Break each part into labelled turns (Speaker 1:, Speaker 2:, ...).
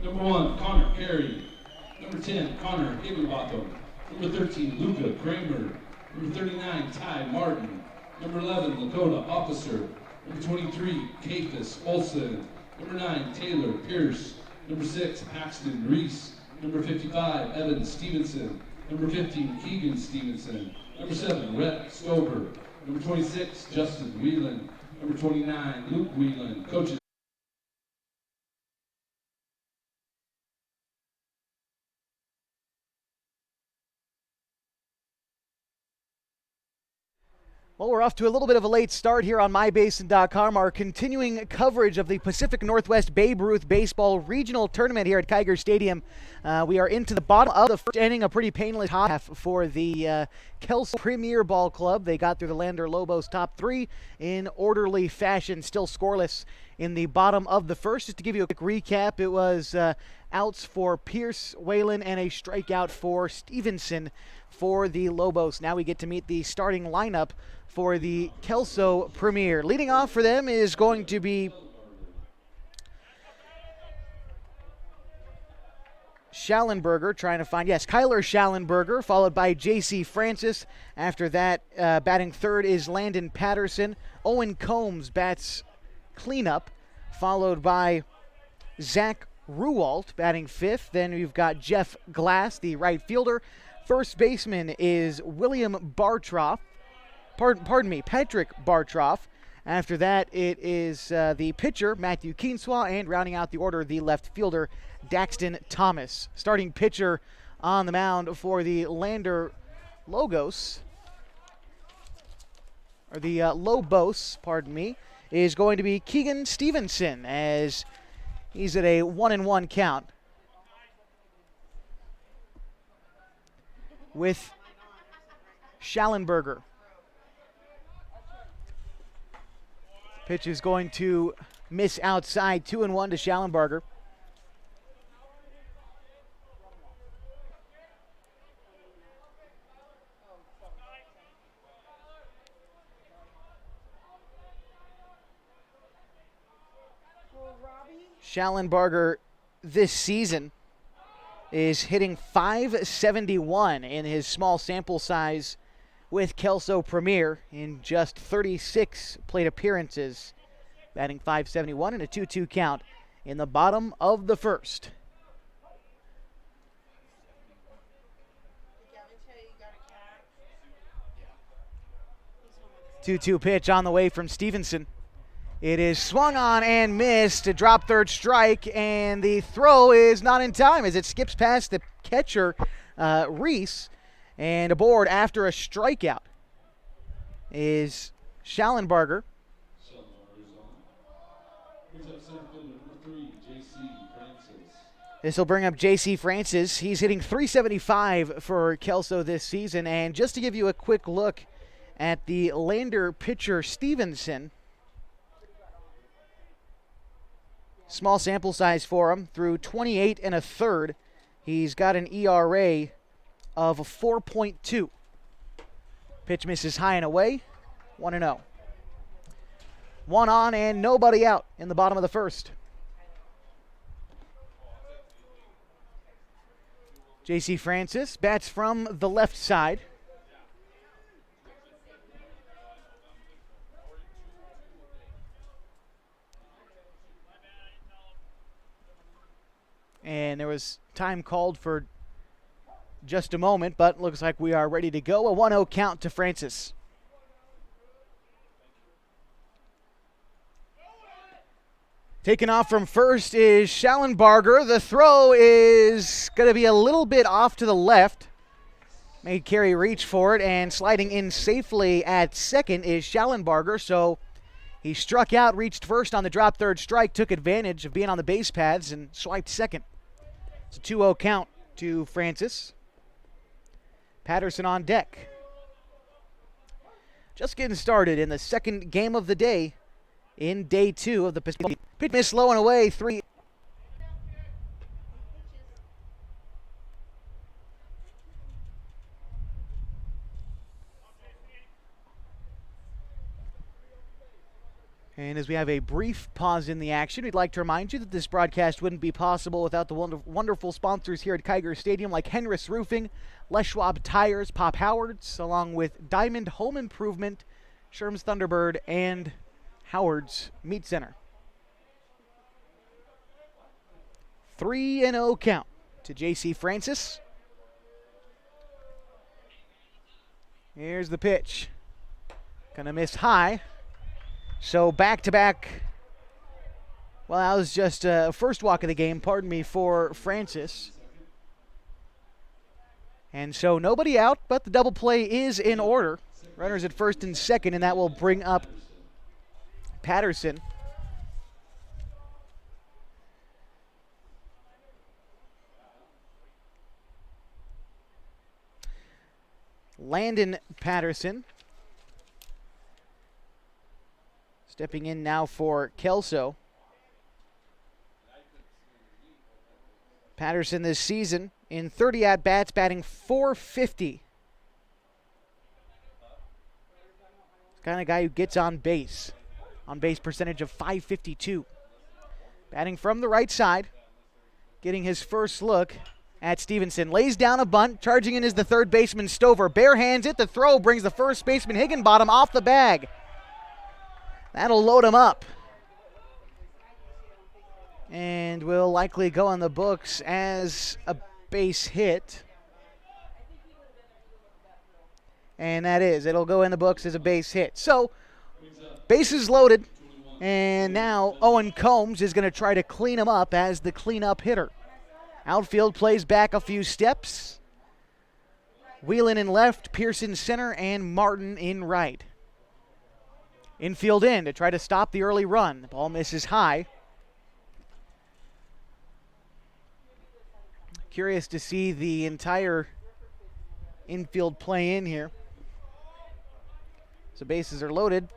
Speaker 1: Number 1, Connor Carey. Number 10, Connor Higginbottom. Number 13, Luca Kramer. Number 39, Ty Martin. Number 11, Lakota Officer. Number 23, Cephas Olsen. Number 9, Taylor Pierce. Number 6, Paxton Reese. Number 55, Evan Stevenson. Number 15, Keegan Stevenson. Number 7, Rhett Stover. Number 26, Justin Whelan. Number 29, Luke Whelan. Coaches.
Speaker 2: Well, we're off to a little bit of a late start here on MyBasin.com. Our continuing coverage of the Pacific Northwest Babe Ruth Baseball Regional Tournament here at Kiger Stadium. We are into the bottom of the first inning, a pretty painless half for the KELSO Premier Ball Club. They got through the LANDER Lobos top three in orderly fashion, still scoreless in the bottom of the first. Just to give you a quick recap, it was outs for Pierce, Whalen, and a strikeout for Stevenson for the Lobos. Now we get to meet the starting lineup for the KELSO Premier. Leading off for them is going to be Schallenberger, trying to find, Kyler Schallenberger, followed by J.C. Francis. After that, batting third is Landon Patterson. Owen Combs bats cleanup, followed by Zach Ruwalt batting fifth. Then we've got Jeff Glass, the right fielder. First baseman is William Bartroff. Patrick Bartroff. After that, it is the pitcher, Matthew Keenswaw, and rounding out the order, the left fielder, Daxton Thomas. Starting pitcher on the mound for the LANDER Logos, or the Lobos, is going to be Keegan Stevenson, as he's at a 1-1 count with Schallenberger. Pitch is going to miss outside, 2-1 to Schallenberger. Schallenberger this season is hitting .571 in his small sample size with KELSO Premier in just 36 plate appearances, batting .571 and a 2-2 count in the bottom of the first. Two-two pitch on the way from Stevenson. It is swung on and missed, a drop third strike, and the throw is not in time as it skips past the catcher, Reese, and aboard after a strikeout is Schallenberger. This will bring up J.C. Francis. He's hitting .375 for KELSO this season. And just to give you a quick look at the LANDER pitcher Stevenson, small sample size for him, through 28 1/3. He's got an ERA of 4.2. Pitch misses high and away, 1-0. One on and nobody out in the bottom of the first. J.C. Francis bats from the left side. And there was time called for just a moment, but looks like we are ready to go. A 1-0 count to Francis. Taking off from first is Schallenberger. The throw is going to be a little bit off to the left. Made Carey reach for it, and sliding in safely at second is Schallenberger. So he struck out, reached first on the drop third strike, took advantage of being on the base paths, and swiped second. It's a 2-0 count to Francis. Patterson on deck. Just getting started in the second game of the day in day two of the Pacific. Pitch miss low and away, 3. And as we have a brief pause in the action. We'd like to remind you that this broadcast wouldn't be possible without the wonderful sponsors here at Kiger Stadium, like Henris Roofing, Les Schwab Tires, Pop Howard's, along with Diamond Home Improvement, Sherm's Thunderbird, and Howard's Meat Center. 3-0 count to J.C. Francis. Here's the pitch. Gonna miss high. So back-to-back. Well, that was just a first walk of the game, pardon me, for Francis. And so nobody out, but the double play is in order. Runners at first and second, and that will bring up Patterson. Landon Patterson stepping in now for KELSO. Patterson this season in 30 at-bats, batting .450. Kind of guy who gets on base. On base percentage of .552. Batting from the right side. Getting his first look at Stevenson. Lays down a bunt. Charging in is the third baseman Stover. Bare hands it. The throw brings the first baseman Higginbottom off the bag. That'll load him up. And will likely go on the books as a base hit. And that is. It'll go in the books as a base hit. So, bases loaded. And now Owen Combs is going to try to clean him up as the cleanup hitter. Outfield plays back a few steps. Whelan in left, Pearson center, and Martin in right. Infield in to try to stop the early run. The ball misses high. Curious to see the entire infield play in here. So bases are loaded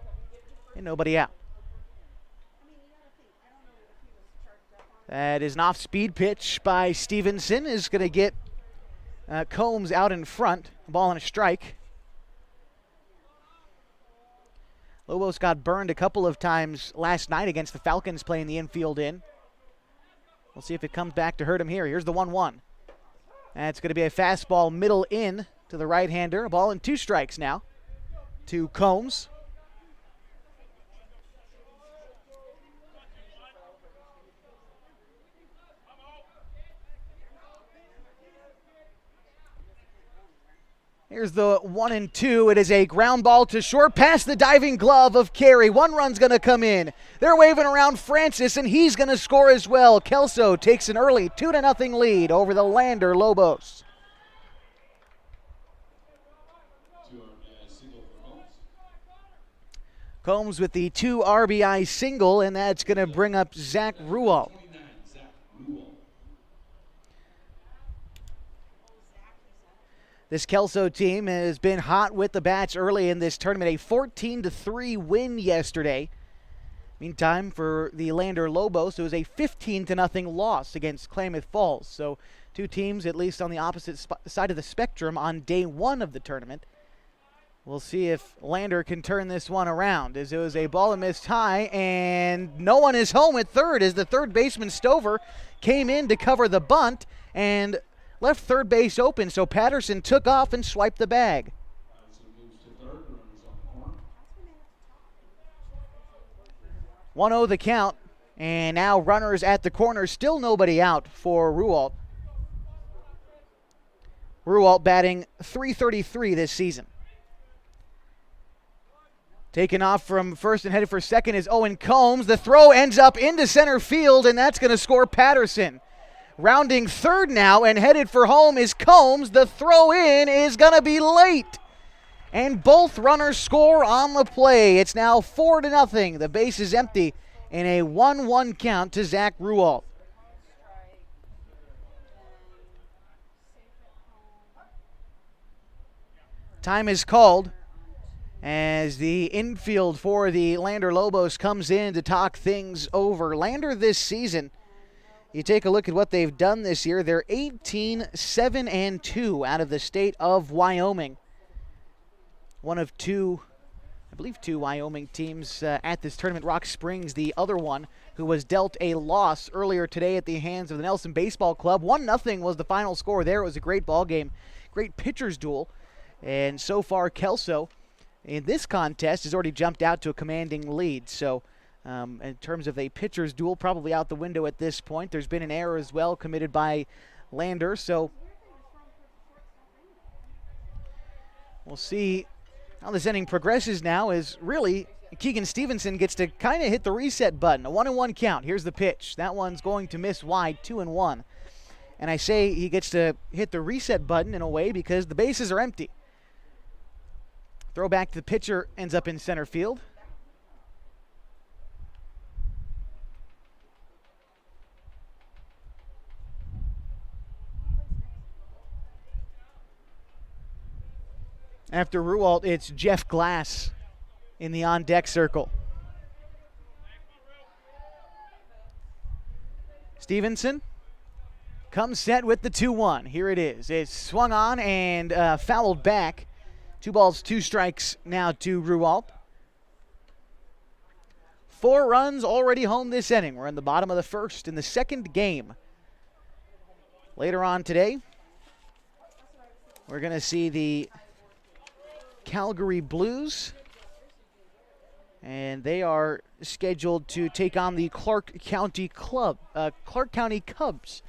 Speaker 2: and nobody out. That is an off-speed pitch by Stevenson. Is going to get Combs out in front. Ball and a strike. Lobos got burned a couple of times last night against the Falcons playing the infield in. We'll see if it comes back to hurt him here. Here's the 1-1. That's going to be a fastball middle in to the right-hander. A ball and 2 strikes now to Combs. Here's the 1-2. It is a ground ball to short past the diving glove of Carey. 1 run's going to come in. They're waving around Francis, and he's going to score as well. KELSO takes an early 2-0 lead over the LANDER Lobos. Combs with the 2 RBI single, and that's going to bring up Zach Rualt. This KELSO team has been hot with the bats early in this tournament. A 14-3 win yesterday. Meantime, for the LANDER Lobos, it was a 15-0 loss against Klamath Falls. So 2 teams, at least on the opposite side of the spectrum, on day 1 of the tournament. We'll see if LANDER can turn this one around, as it was a ball and missed high, and no one is home at third as the third baseman Stover came in to cover the bunt and left third base open, so Patterson took off and swiped the bag. 1-0 the count, and now runners at the corner. Still nobody out for Rualt. Rualt batting .333 this season. Taken off from first and headed for second is Owen Combs. The throw ends up into center field, and that's going to score Patterson. Rounding third now and headed for home is Combs. The throw in is going to be late. And both runners score on the play. It's now 4-0. The base is empty in a 1-1 count to Zach Rualt. Time is called as the infield for the LANDER Lobos comes in to talk things over. LANDER this season, you take a look at what they've done this year. They're 18-7-2 out of the state of Wyoming. One of 2 I believe, 2 Wyoming teams at this tournament. Rock Springs, the other one, who was dealt a loss earlier today at the hands of the Nelson Baseball Club. 1-0 was the final score there. It was a great ball game, great pitcher's duel. And so far, KELSO in this contest has already jumped out to a commanding lead. So in terms of a pitcher's duel, probably out the window at this point. There's been an error as well committed by LANDER. So we'll see how this inning progresses now, as really Keegan Stevenson gets to kind of hit the reset button. A 1-1 count. Here's the pitch. That one's going to miss wide, 2-1. And I say he gets to hit the reset button in a way because the bases are empty. Throw back to the pitcher, ends up in center field. After Rualt, it's Jeff Glass in the on-deck circle. Stevenson comes set with the 2-1. Here it is. It's swung on and fouled back. 2 balls, 2 strikes now to Rualt. 4 runs already home this inning. We're in the bottom of the first in the second game. Later on today, we're going to see the Calgary Blues, and they are scheduled to take on the Clark County Cubs,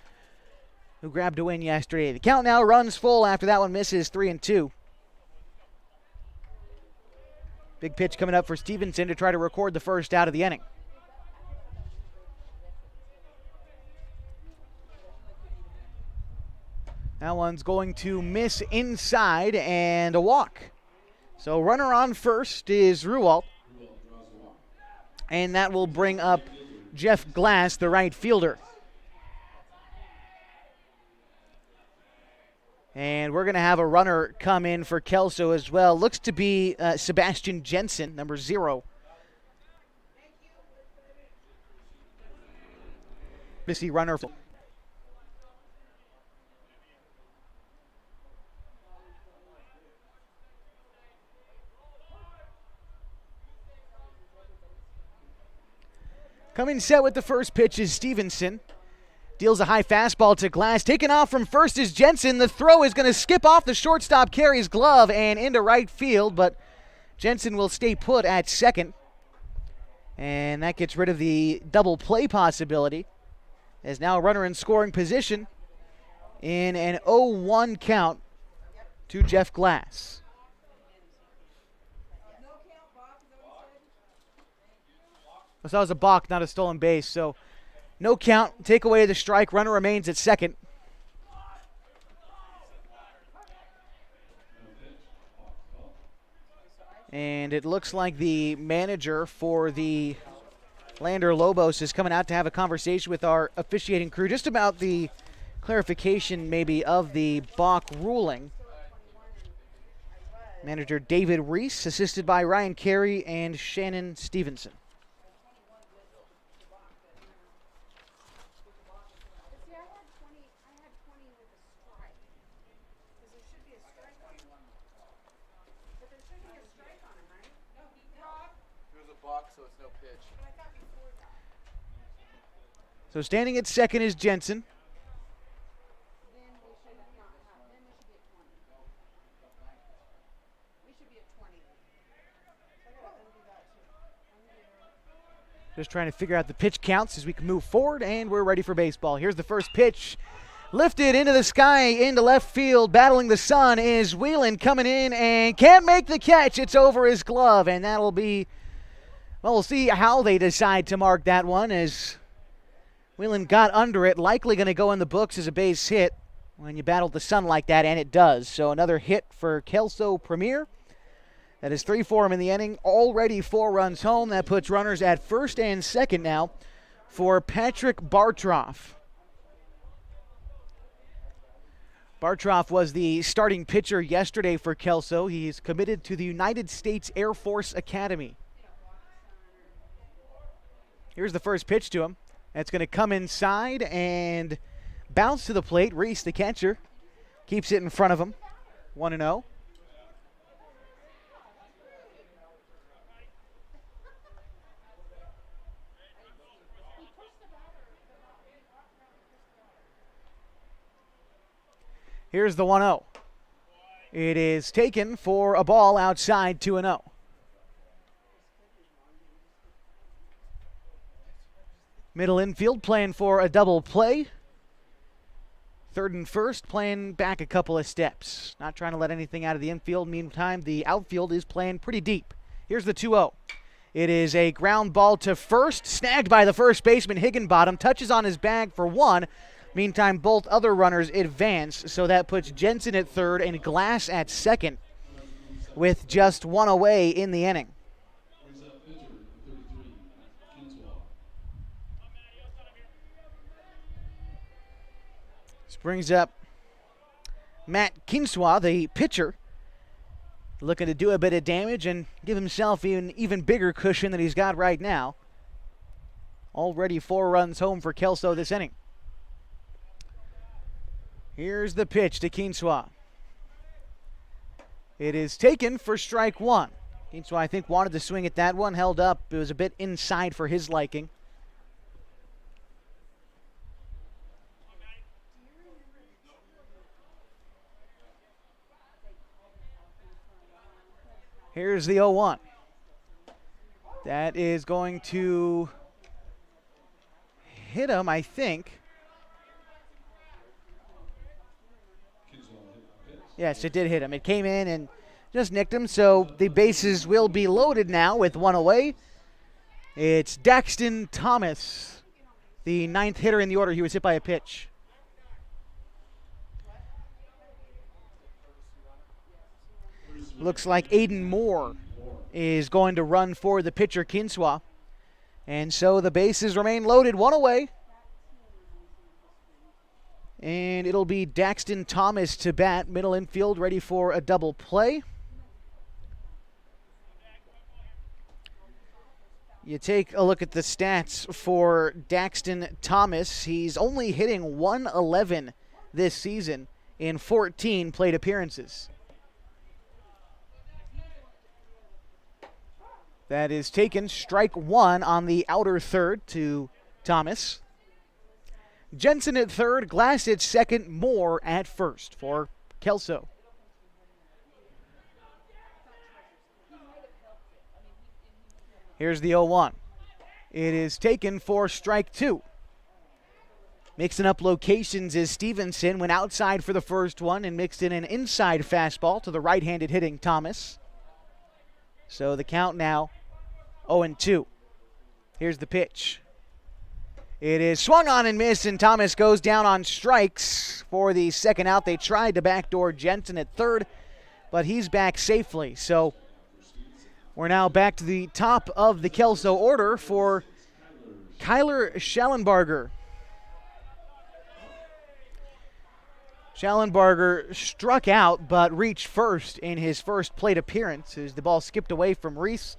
Speaker 2: who grabbed a win yesterday. The count now runs full after that one misses, 3-2. Big pitch coming up for Stevenson to try to record the first out of the inning. That one's going to miss inside and a walk. So runner on first is Rualt. And that will bring up Jeff Glass, the right fielder. And we're going to have a runner come in for KELSO as well. Looks to be Sebastian Jensen, number 0. To see runner. Coming set with the first pitch is Stevenson. Deals a high fastball to Glass. Taken off from first is Jensen. The throw is going to skip off the shortstop Carey's glove and into right field, but Jensen will stay put at second. And that gets rid of the double play possibility. As now a runner in scoring position in an 0-1 count to Jeff Glass. So that was a balk, not a stolen base. So no count, take away the strike. Runner remains at second. And it looks like the manager for the LANDER Lobos is coming out to have a conversation with our officiating crew just about the clarification maybe of the balk ruling. Manager David Reese, assisted by Ryan Carey and Shannon Stevenson. So standing at second is Jensen. Just trying to figure out the pitch counts as we can move forward, and we're ready for baseball. Here's the first pitch. Lifted into the sky, into left field, battling the sun is Whelan coming in and can't make the catch. It's over his glove, and that'll be, well, we'll see how they decide to mark that one as Whelan got under it, likely going to go in the books as a base hit when you battle the sun like that, and it does. So another hit for KELSO Premier. That is 3 for him in the inning. Already 4 runs home. That puts runners at first and second now for Patrick Bartroff. Bartroff was the starting pitcher yesterday for KELSO. He's committed to the United States Air Force Academy. Here's the first pitch to him. That's going to come inside and bounce to the plate. Reese, the catcher, keeps it in front of him. 1-0. Here's the 1-0. It is taken for a ball outside 2-0. Middle infield playing for a double play. Third and first playing back a couple of steps. Not trying to let anything out of the infield. Meantime, the outfield is playing pretty deep. Here's the 2-0. It is a ground ball to first, snagged by the first baseman, Higginbottom. Touches on his bag for one. Meantime, both other runners advance, so that puts Jensen at third and Glass at second with just one away in the inning. This brings up Matt Kinswa, the pitcher, looking to do a bit of damage and give himself an even bigger cushion than he's got right now. Already 4 runs home for KELSO this inning. Here's the pitch to Kinswa. It is taken for strike one. Kinswa, I think, wanted to swing at that one, held up. It was a bit inside for his liking. Here's the 0-1. That is going to hit him, I think. Yes, it did hit him. It came in and just nicked him, so the bases will be loaded now with one away. It's Daxton Thomas, the 9th hitter in the order. He was hit by a pitch. Looks like Aiden Moore is going to run for the pitcher, Kinswa. And so the bases remain loaded, one away. And it'll be Daxton Thomas to bat, middle infield, ready for a double play. You take a look at the stats for Daxton Thomas. He's only hitting .111 this season in 14 plate appearances. That is taken, strike one on the outer third to Thomas. Jensen at third, Glass at second, Moore at first for KELSO. Here's the 0-1. It is taken for strike two. Mixing up locations is Stevenson. Went outside for the first one and mixed in an inside fastball to the right-handed hitting Thomas. So the count now 0-2. Here's the pitch. It is swung on and missed, and Thomas goes down on strikes for the second out. They tried to backdoor Jensen at third, but he's back safely. So we're now back to the top of the KELSO order for Kyler Schallenberger. Schallenberger struck out but reached first in his first plate appearance as the ball skipped away from Reese,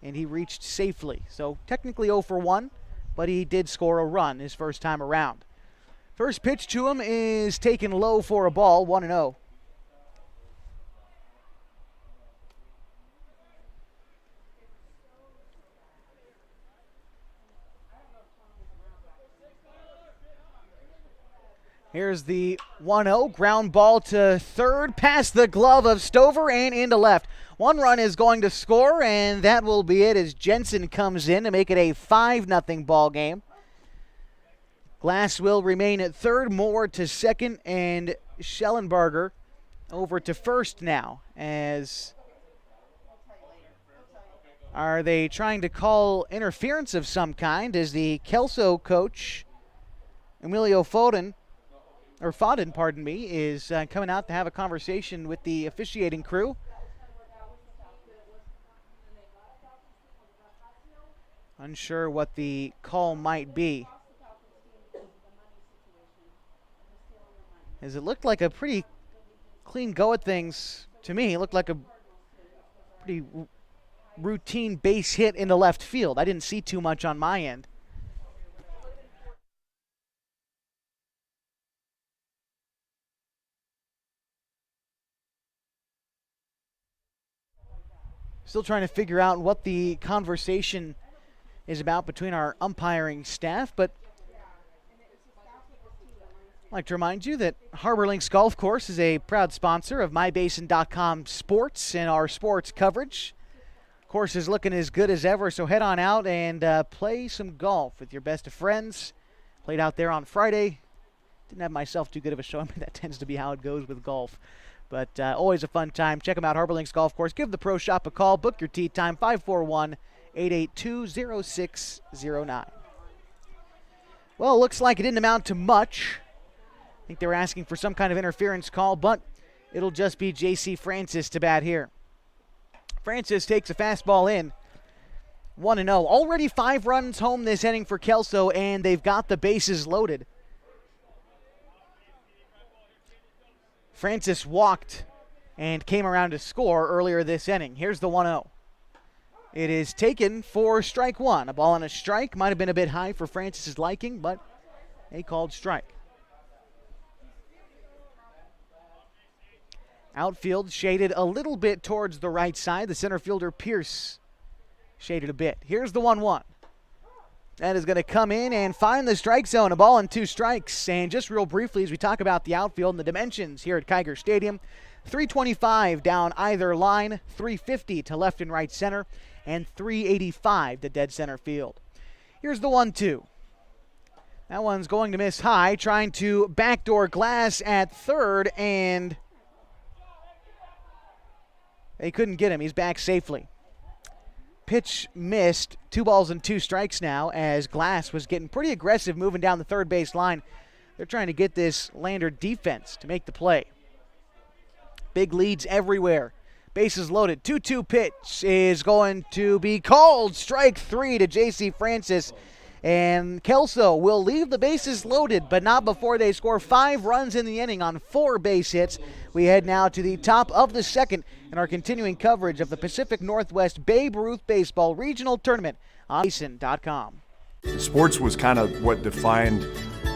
Speaker 2: and he reached safely. So technically 0 for 1. But he did score a run his first time around. First pitch to him is taken low for a ball, 1-0. Here's the 1-0, ground ball to third, past the glove of Stover and into left. One run is going to score, and that will be it as Jensen comes in to make it a 5-0 ball game. Glass will remain at third, Moore to second, and Schallenberger over to first now. As are they trying to call interference of some kind as the KELSO coach, Emilio Foden, is coming out to have a conversation with the officiating crew. Unsure what the call might be. As it looked like a pretty clean go at things to me. It looked like a pretty routine base hit into left field. I didn't see too much on my end. Still trying to figure out what the conversation is about between our umpiring staff, but I'd like to remind you that Harbor Links Golf Course is a proud sponsor of MyBasin.com Sports and our sports coverage. Course is looking as good as ever, so head on out and play some golf with your best of friends. Played out there on Friday. Didn't have myself too good of a show. I mean, that tends to be how it goes with golf. But always a fun time. Check them out, Harbor Links Golf Course. Give the Pro Shop a call. Book your tee time, 541-882-0609. Well, it looks like it didn't amount to much. I think they were asking for some kind of interference call, but it'll just be J.C. Francis to bat here. Francis takes a fastball in. 1-0. Already 5 runs home this inning for KELSO, and they've got the bases loaded. Francis walked and came around to score earlier this inning. Here's the 1-0. It is taken for strike one. A ball on a strike. Might have been a bit high for Francis's liking, but a called strike. Outfield shaded a little bit towards the right side. The center fielder, Pierce, shaded a bit. Here's the 1-1. That is going to come in and find the strike zone. A ball and 2 strikes. And just real briefly, as we talk about the outfield and the dimensions here at Kiger Stadium, 325 down either line, 350 to left and right center, and 385 to dead center field. Here's the 1-2. That one's going to miss high, trying to backdoor Glass at third, and they couldn't get him. He's back safely. Pitch missed. 2 balls and 2 strikes now as Glass was getting pretty aggressive moving down the third base line. They're trying to get this Lander defense to make the play. Big leads everywhere. Bases loaded. 2-2 pitch is going to be called. Strike 3 to J.C. Francis. And KELSO will leave the bases loaded, but not before they score 5 runs in the inning on 4 base hits. We head now to the top of the second in our continuing coverage of the Pacific Northwest Babe Ruth Baseball Regional Tournament on Basin.com.
Speaker 3: Sports was kind of what defined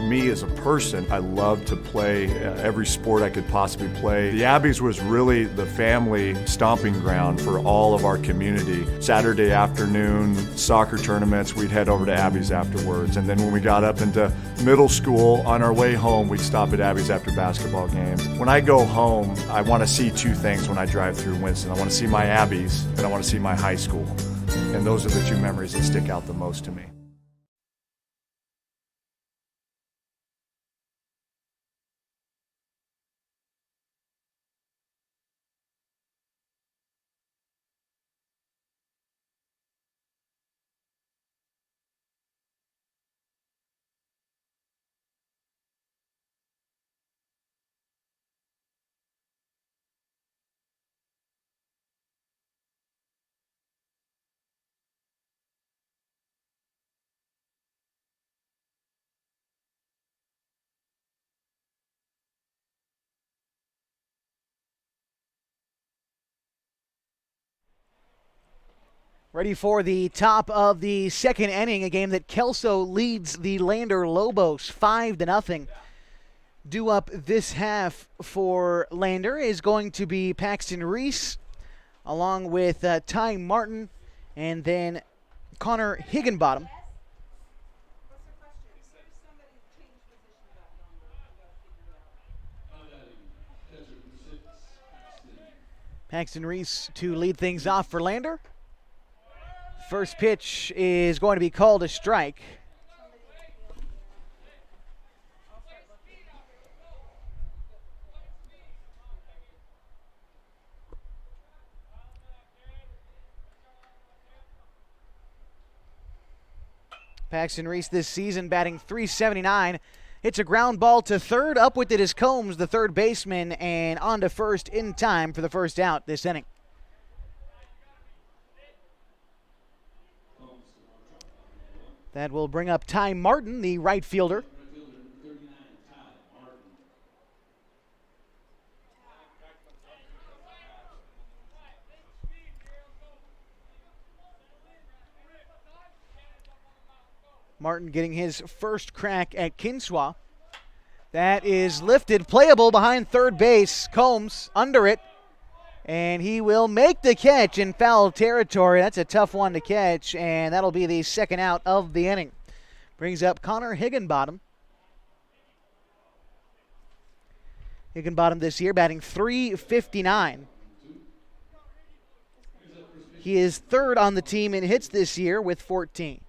Speaker 3: me as a person. I loved to play every sport I could possibly play. The Abbeys was really the family stomping ground for all of our community. Saturday afternoon soccer tournaments, we'd head over to Abbeys afterwards. And then when we got up into middle school, on our way home, we'd stop at Abbeys after basketball games. When I go home, I want to see 2 things when I drive through Winston. I want to see my Abbeys and I want to see my high school. And those are the 2 memories that stick out the most to me.
Speaker 2: Ready for the top of the second inning, a game that KELSO leads the Lander Lobos 5-0. Due up this half for Lander is going to be Paxton Reese, along with Ty Martin, and then Connor Higginbottom. Paxton Reese to lead things off for Lander. First pitch is going to be called a strike. Paxton Reese this season batting .379. Hits a ground ball to third. Up with it is Combs, the third baseman, and on to first in time for the first out this inning. That will bring up Ty Martin, the right fielder. Martin getting his first crack at Kinswa. That is lifted, playable behind third base. Combs under it. And he will make the catch in foul territory. That's a tough one to catch, and that'll be the second out of the inning. Brings up Connor Higginbottom. Higginbottom this year batting .359. He is third on the team in hits this year with 14.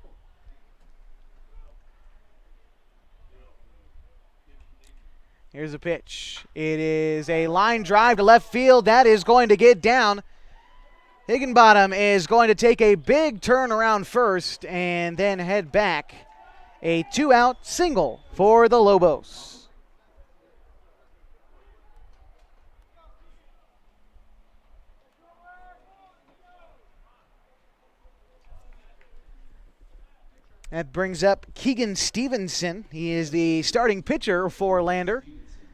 Speaker 2: Here's a pitch. It is a line drive to left field. That is going to get down. Higginbottom is going to take a big turn around first and then head back. A 2-out single for the Lobos. That brings up Keegan Stevenson. He is the starting pitcher for Lander.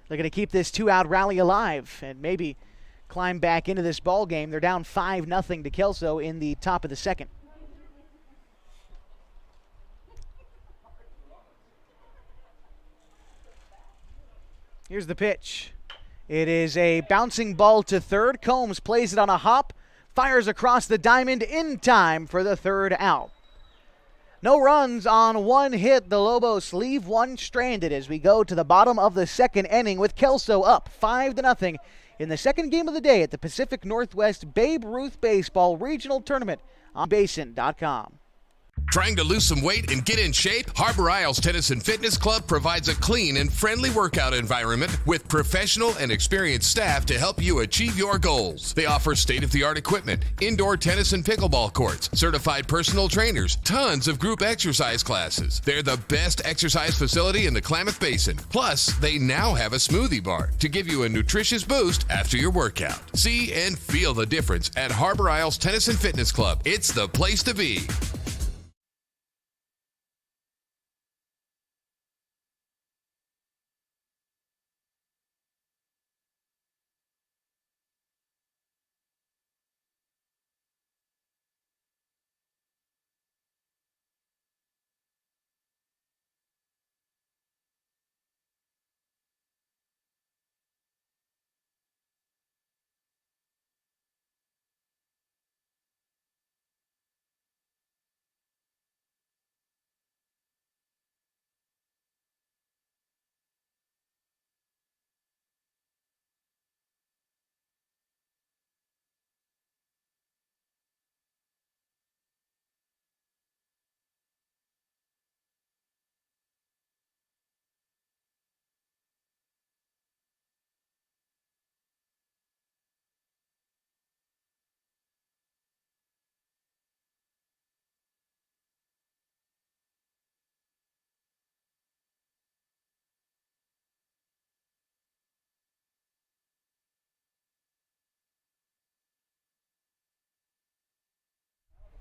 Speaker 2: They're going to keep this 2-out rally alive and maybe climb back into this ball game. They're down 5-0 to KELSO in the top of the second. Here's the pitch. It is a bouncing ball to third. Combs plays it on a hop, fires across the diamond in time for the third out. No runs on one hit. The Lobos leave one stranded as we go to the bottom of the second inning with KELSO up 5-0 in the second game of the day at the Pacific Northwest Babe Ruth Baseball Regional Tournament on Basin.com.
Speaker 4: Trying to lose some weight and get in shape? Harbor Isles Tennis and Fitness Club provides a clean and friendly workout environment with professional and experienced staff to help you achieve your goals. They offer state-of-the-art equipment, indoor tennis and pickleball courts, certified personal trainers, tons of group exercise classes. They're the best exercise facility in the Klamath Basin. Plus, they now have a smoothie bar to give you a nutritious boost after your workout. See and feel the difference at Harbor Isles Tennis and Fitness Club. It's the place to be.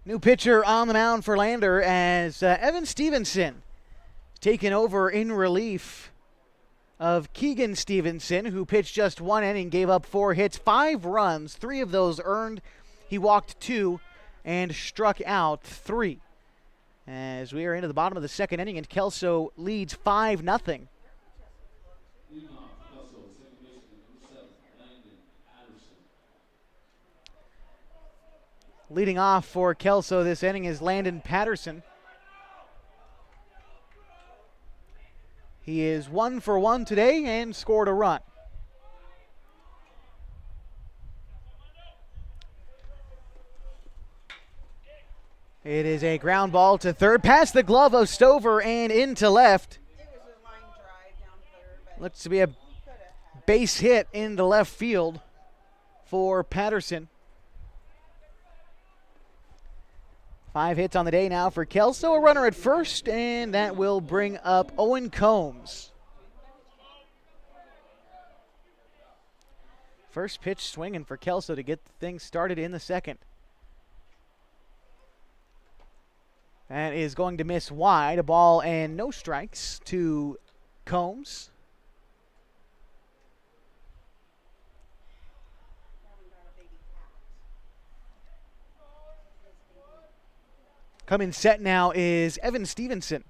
Speaker 2: New pitcher on the mound for Lander as Evan Stevenson taken over in relief of Keegan Stevenson, who pitched just one inning, gave up 4 hits, 5 runs, 3 of those earned. He walked 2 and struck out 3. As we are into the bottom of the second inning and KELSO leads 5-0. Leading off for KELSO this inning is Landon Patterson. He is 1 for 1 today and scored a run. It is a ground ball to third, past the glove of Stover and into left. Looks to be a base hit into left field for Patterson. 5 hits on the day now for KELSO. A runner at first, and that will bring up Owen Combs. First pitch swinging for KELSO to get things started in the second. That is going to miss wide. A ball and no strikes to Combs. Coming set now is Evan Stevenson.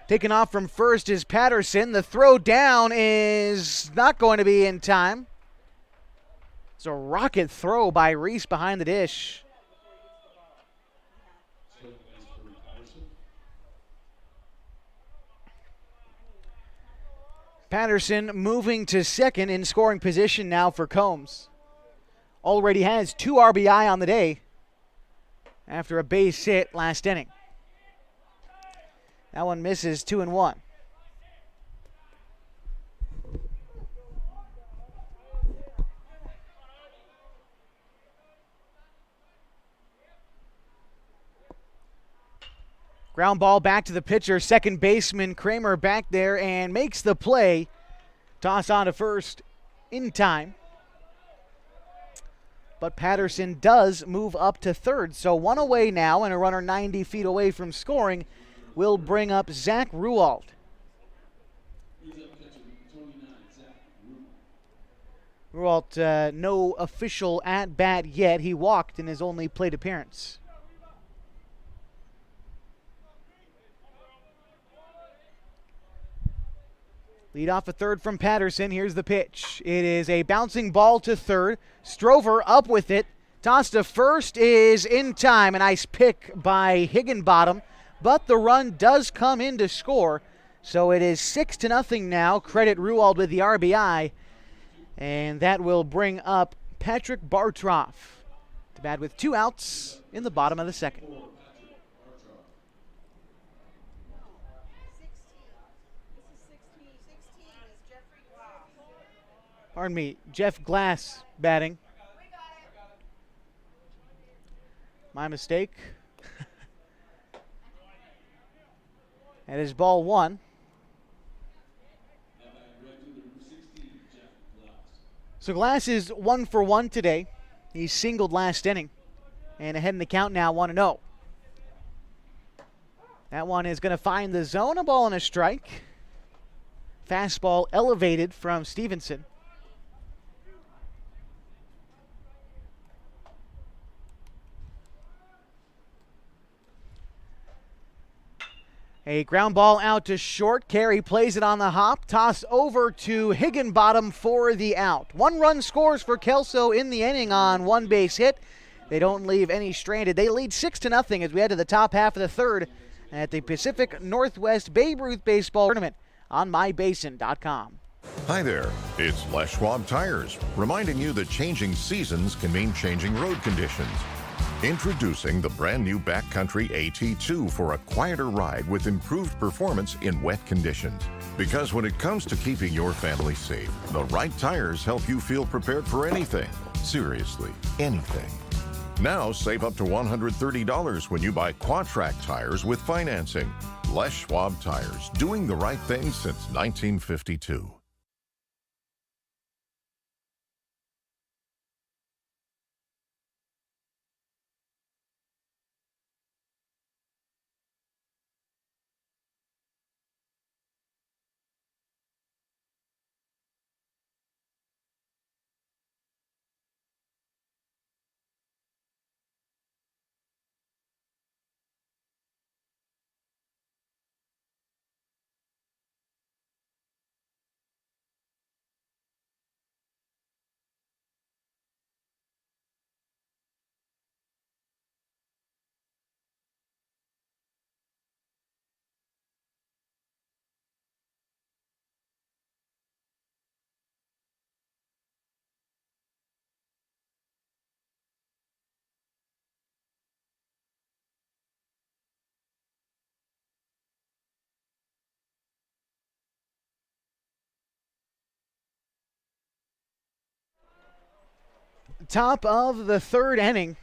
Speaker 2: Taken off from first is Patterson. The throw down is not going to be in time. It's a rocket throw by Reese behind the dish. Patterson moving to second in scoring position now for Combs. Already has 2 RBI on the day after a base hit last inning. That one misses, 2-1. Ground ball back to the pitcher, second baseman Kramer back there and makes the play. Toss on to first in time. But Patterson does move up to third, so 1 away now and a runner 90 feet away from scoring will bring up Zach Ruwald. Ruwald, no official at-bat yet. He walked in his only plate appearance. Lead off at third from Patterson. Here's the pitch. It is a bouncing ball to third. Strover up with it. Toss to first is in time. A nice pick by Higginbottom. But the run does come in to score. So it is 6-0 now. Credit Ruwald with the RBI. And that will bring up Patrick Bartroff to bat with 2 outs in the bottom of the second. Pardon me, Jeff Glass batting. My mistake. That is ball 1. So Glass is 1 for 1 today. He singled last inning. And ahead in the count now, 1-0. That one is going to find the zone, a ball and a strike. Fastball elevated from Stevenson. A ground ball out to short. Carey plays it on the hop. Toss over to Higginbottom for the out. 1 run scores for KELSO in the inning on 1 base hit. They don't leave any stranded. They lead 6-0 as we head to the top half of the third at the Pacific Northwest Babe Ruth Baseball Tournament on mybasin.com.
Speaker 5: Hi there, it's Les Schwab Tires, reminding you that changing seasons can mean changing road conditions. Introducing the brand new Backcountry AT2 for a quieter ride with improved performance in wet conditions. Because when it comes to keeping your family safe, the right tires help you feel prepared for anything. Seriously, anything. Now save up to $130 when you buy Quatrac tires with financing. Les Schwab Tires, doing the right thing since 1952.
Speaker 2: Top of the third inning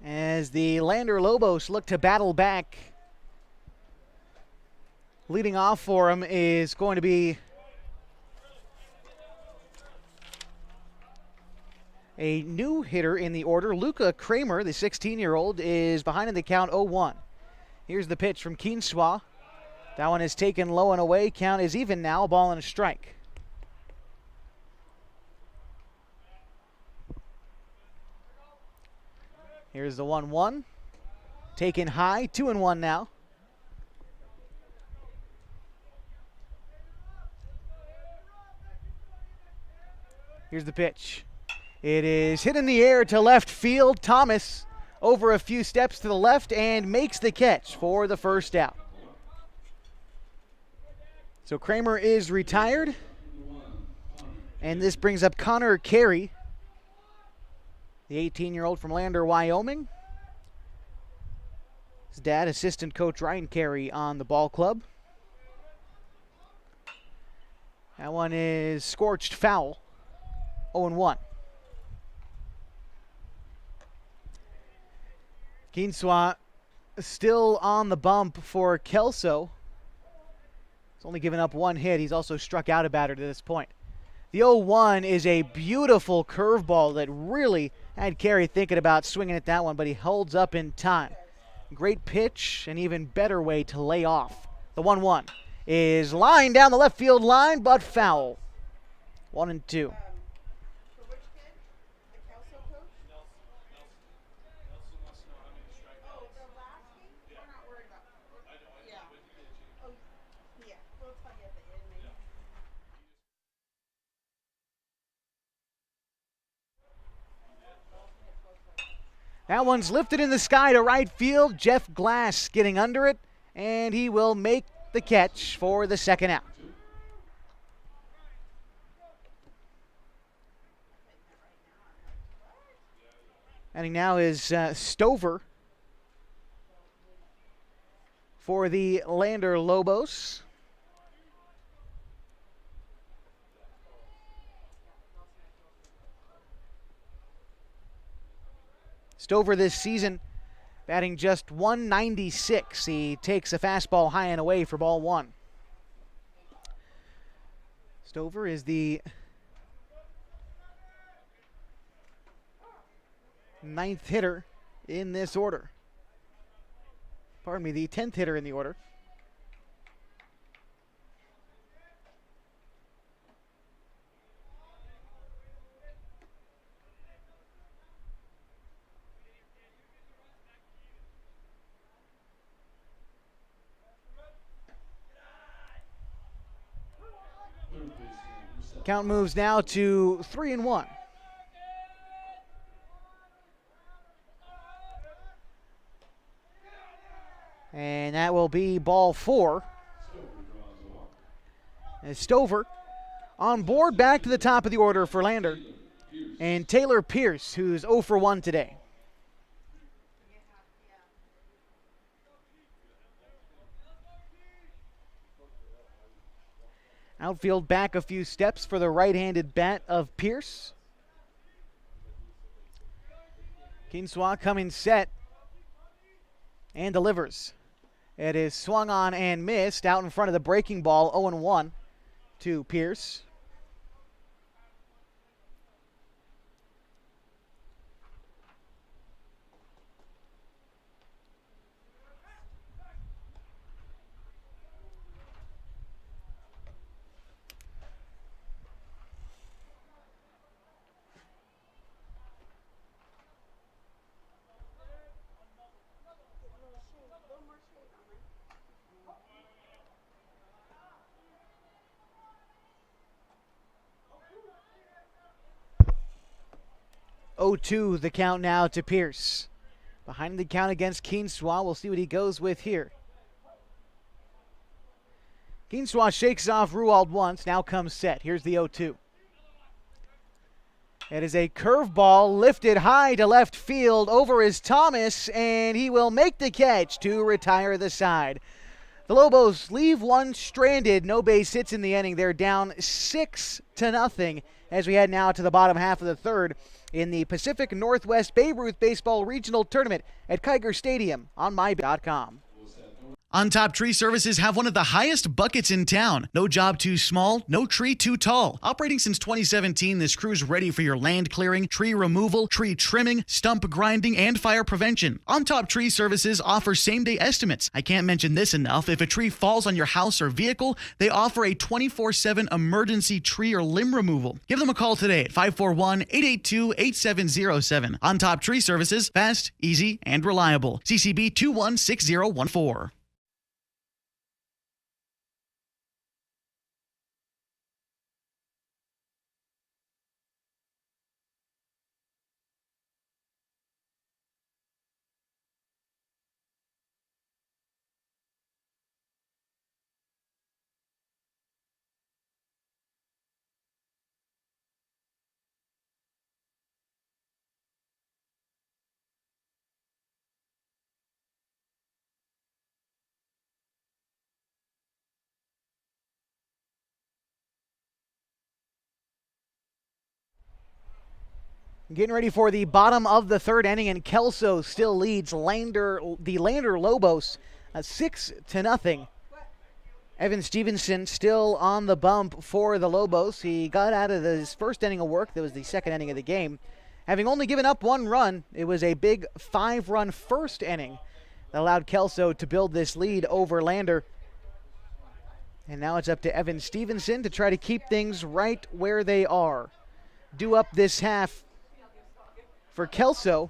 Speaker 2: as the LANDER Lobos look to battle back. Leading off for him is going to be a new hitter in the order. Luca Kramer, the 16-year-old, is behind in the count 0-1. Here's the pitch from Keenswaw. That one is taken low and away. Count is even now, a ball and a strike. Here's the 1-1. Taken high, 2-1 now. Here's the pitch. It is hit in the air to left field. Thomas over a few steps to the left and makes the catch for the first out. So Kramer is retired. And this brings up Connor Carey, the 18-year-old from Lander, Wyoming. His dad, assistant coach Ryan Carey on the ball club. That one is scorched foul, 0-1. Kinswa still on the bump for KELSO. He's only given up one hit. He's also struck out a batter to this point. The 0-1 is a beautiful curveball that really had Carey thinking about swinging at that one, but he holds up in time. Great pitch, an even better way to lay off. The 1-1 is lined down the left field line, but foul. 1-2. That one's lifted in the sky to right field. Jeff Glass getting under it, and he will make the catch for the second out. And now is Stover for the Lander Lobos. Stover this season batting just .196. He takes a fastball high and away for ball one. Stover is the ninth hitter in this order. Pardon me, the 10th hitter in the order. Count moves now to 3-1. And that will be ball four. As Stover on board back to the top of the order for Lander. And Taylor Pierce, who's 0 for 1 today. Outfield back a few steps for the right-handed bat of Pierce. Kinswa coming set and delivers. It is swung on and missed out in front of the breaking ball, 0-1 to Pierce. .02 the count now to Pierce. Behind the count against Kinswa. We'll see what he goes with here. Kinswa shakes off Ruwald once. Now comes set. Here's the 0-2. It is a curveball lifted high to left field. Over is Thomas, and he will make the catch to retire the side. The Lobos leave one stranded. No base hits in the inning. They're down 6-0 as we head now to the bottom half of the third in the Pacific Northwest Babe Ruth Baseball Regional Tournament at Kiger Stadium on MyBay.com.
Speaker 6: On Top Tree Services have one of the highest buckets in town. No job too small, no tree too tall. Operating since 2017, this crew's ready for your land clearing, tree removal, tree trimming, stump grinding, and fire prevention. On Top Tree Services offers same-day estimates. I can't mention this enough. If a tree falls on your house or vehicle, they offer a 24/7 emergency tree or limb removal. Give them a call today at 541-882-8707. On Top Tree Services, fast, easy, and reliable. CCB 216014.
Speaker 2: Getting ready for the bottom of the third inning, and KELSO still leads the LANDER Lobos 6-0. Evan Stevenson still on the bump for the Lobos. He got out of his first inning of work. That was the second inning of the game. Having only given up 1 run, it was a big 5-run first inning that allowed KELSO to build this lead over LANDER. And now it's up to Evan Stevenson to try to keep things right where they are. Due up this half for KELSO,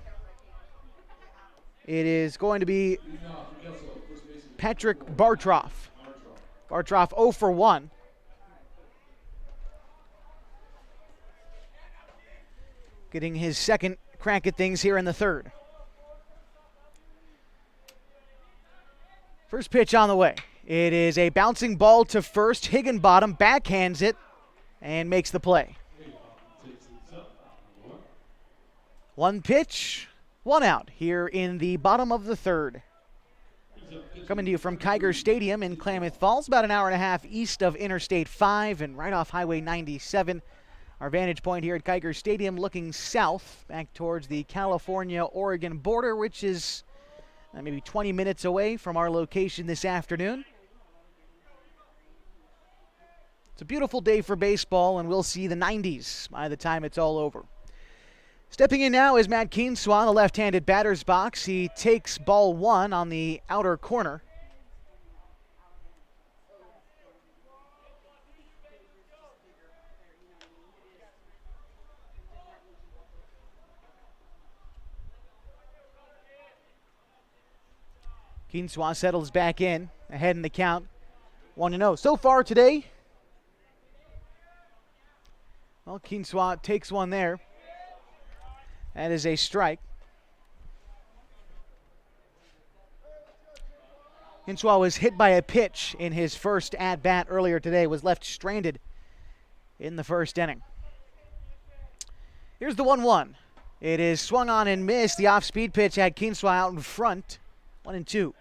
Speaker 2: it is going to be Patrick Bartroff. Bartroff 0 for 1. Getting his second crack at things here in the third. First pitch on the way. It is a bouncing ball to first. Higginbottom backhands it and makes the play. 1 pitch, 1 out here in the bottom of the third. Coming to you from Kiger Stadium in Klamath Falls, about an hour and a half east of Interstate 5 and right off Highway 97. Our vantage point here at Kiger Stadium looking south back towards the California-Oregon border, which is maybe 20 minutes away from our location this afternoon. It's a beautiful day for baseball, and we'll see the 90s by the time it's all over. Stepping in now is Matt Keenswaw, the left-handed batter's box. He takes ball 1 on the outer corner. Keenswaw settles back in, ahead in the count, 1-0. So far today, well, Keenswaw takes one there. That is a strike. Keenswaw was hit by a pitch in his first at-bat earlier today, was left stranded in the first inning. Here's the 1-1. It is swung on and missed. The off-speed pitch had Keenswaw out in front, 1-2.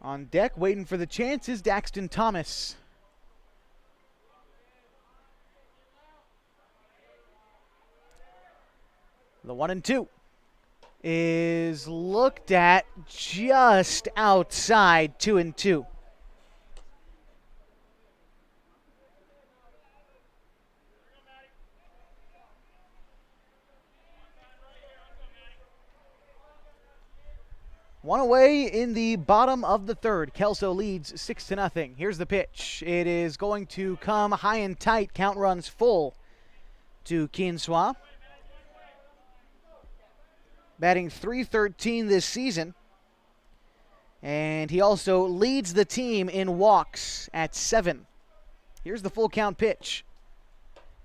Speaker 2: On deck, waiting for the chance, is Daxton Thomas. The 1-2 is looked at just outside, 2-2. One away in the bottom of the third. KELSO leads 6-0. Here's the pitch. It is going to come high and tight. Count runs full to Keenswaw. Batting .313 this season. And he also leads the team in walks at 7. Here's the full count pitch.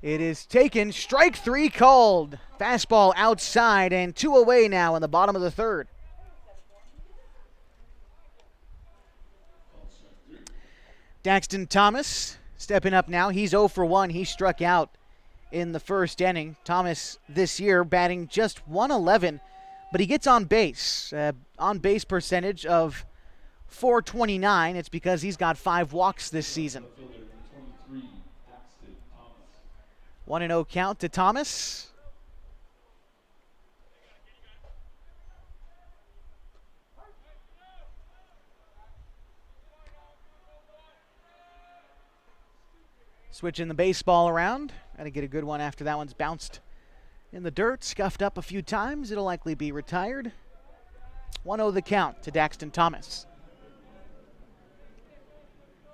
Speaker 2: It is taken. Strike 3 called. Fastball outside and 2 away now in the bottom of the third. Daxton Thomas stepping up now. He's 0 for 1. He struck out in the first inning. Thomas this year batting just .111, but he gets on base. On base percentage of .429. It's because he's got 5 walks this season. 1-0 count to Thomas. Switching the baseball around. Got to get a good one after that one's bounced in the dirt, scuffed up a few times. It'll likely be retired. 1-0 the count to Daxton Thomas.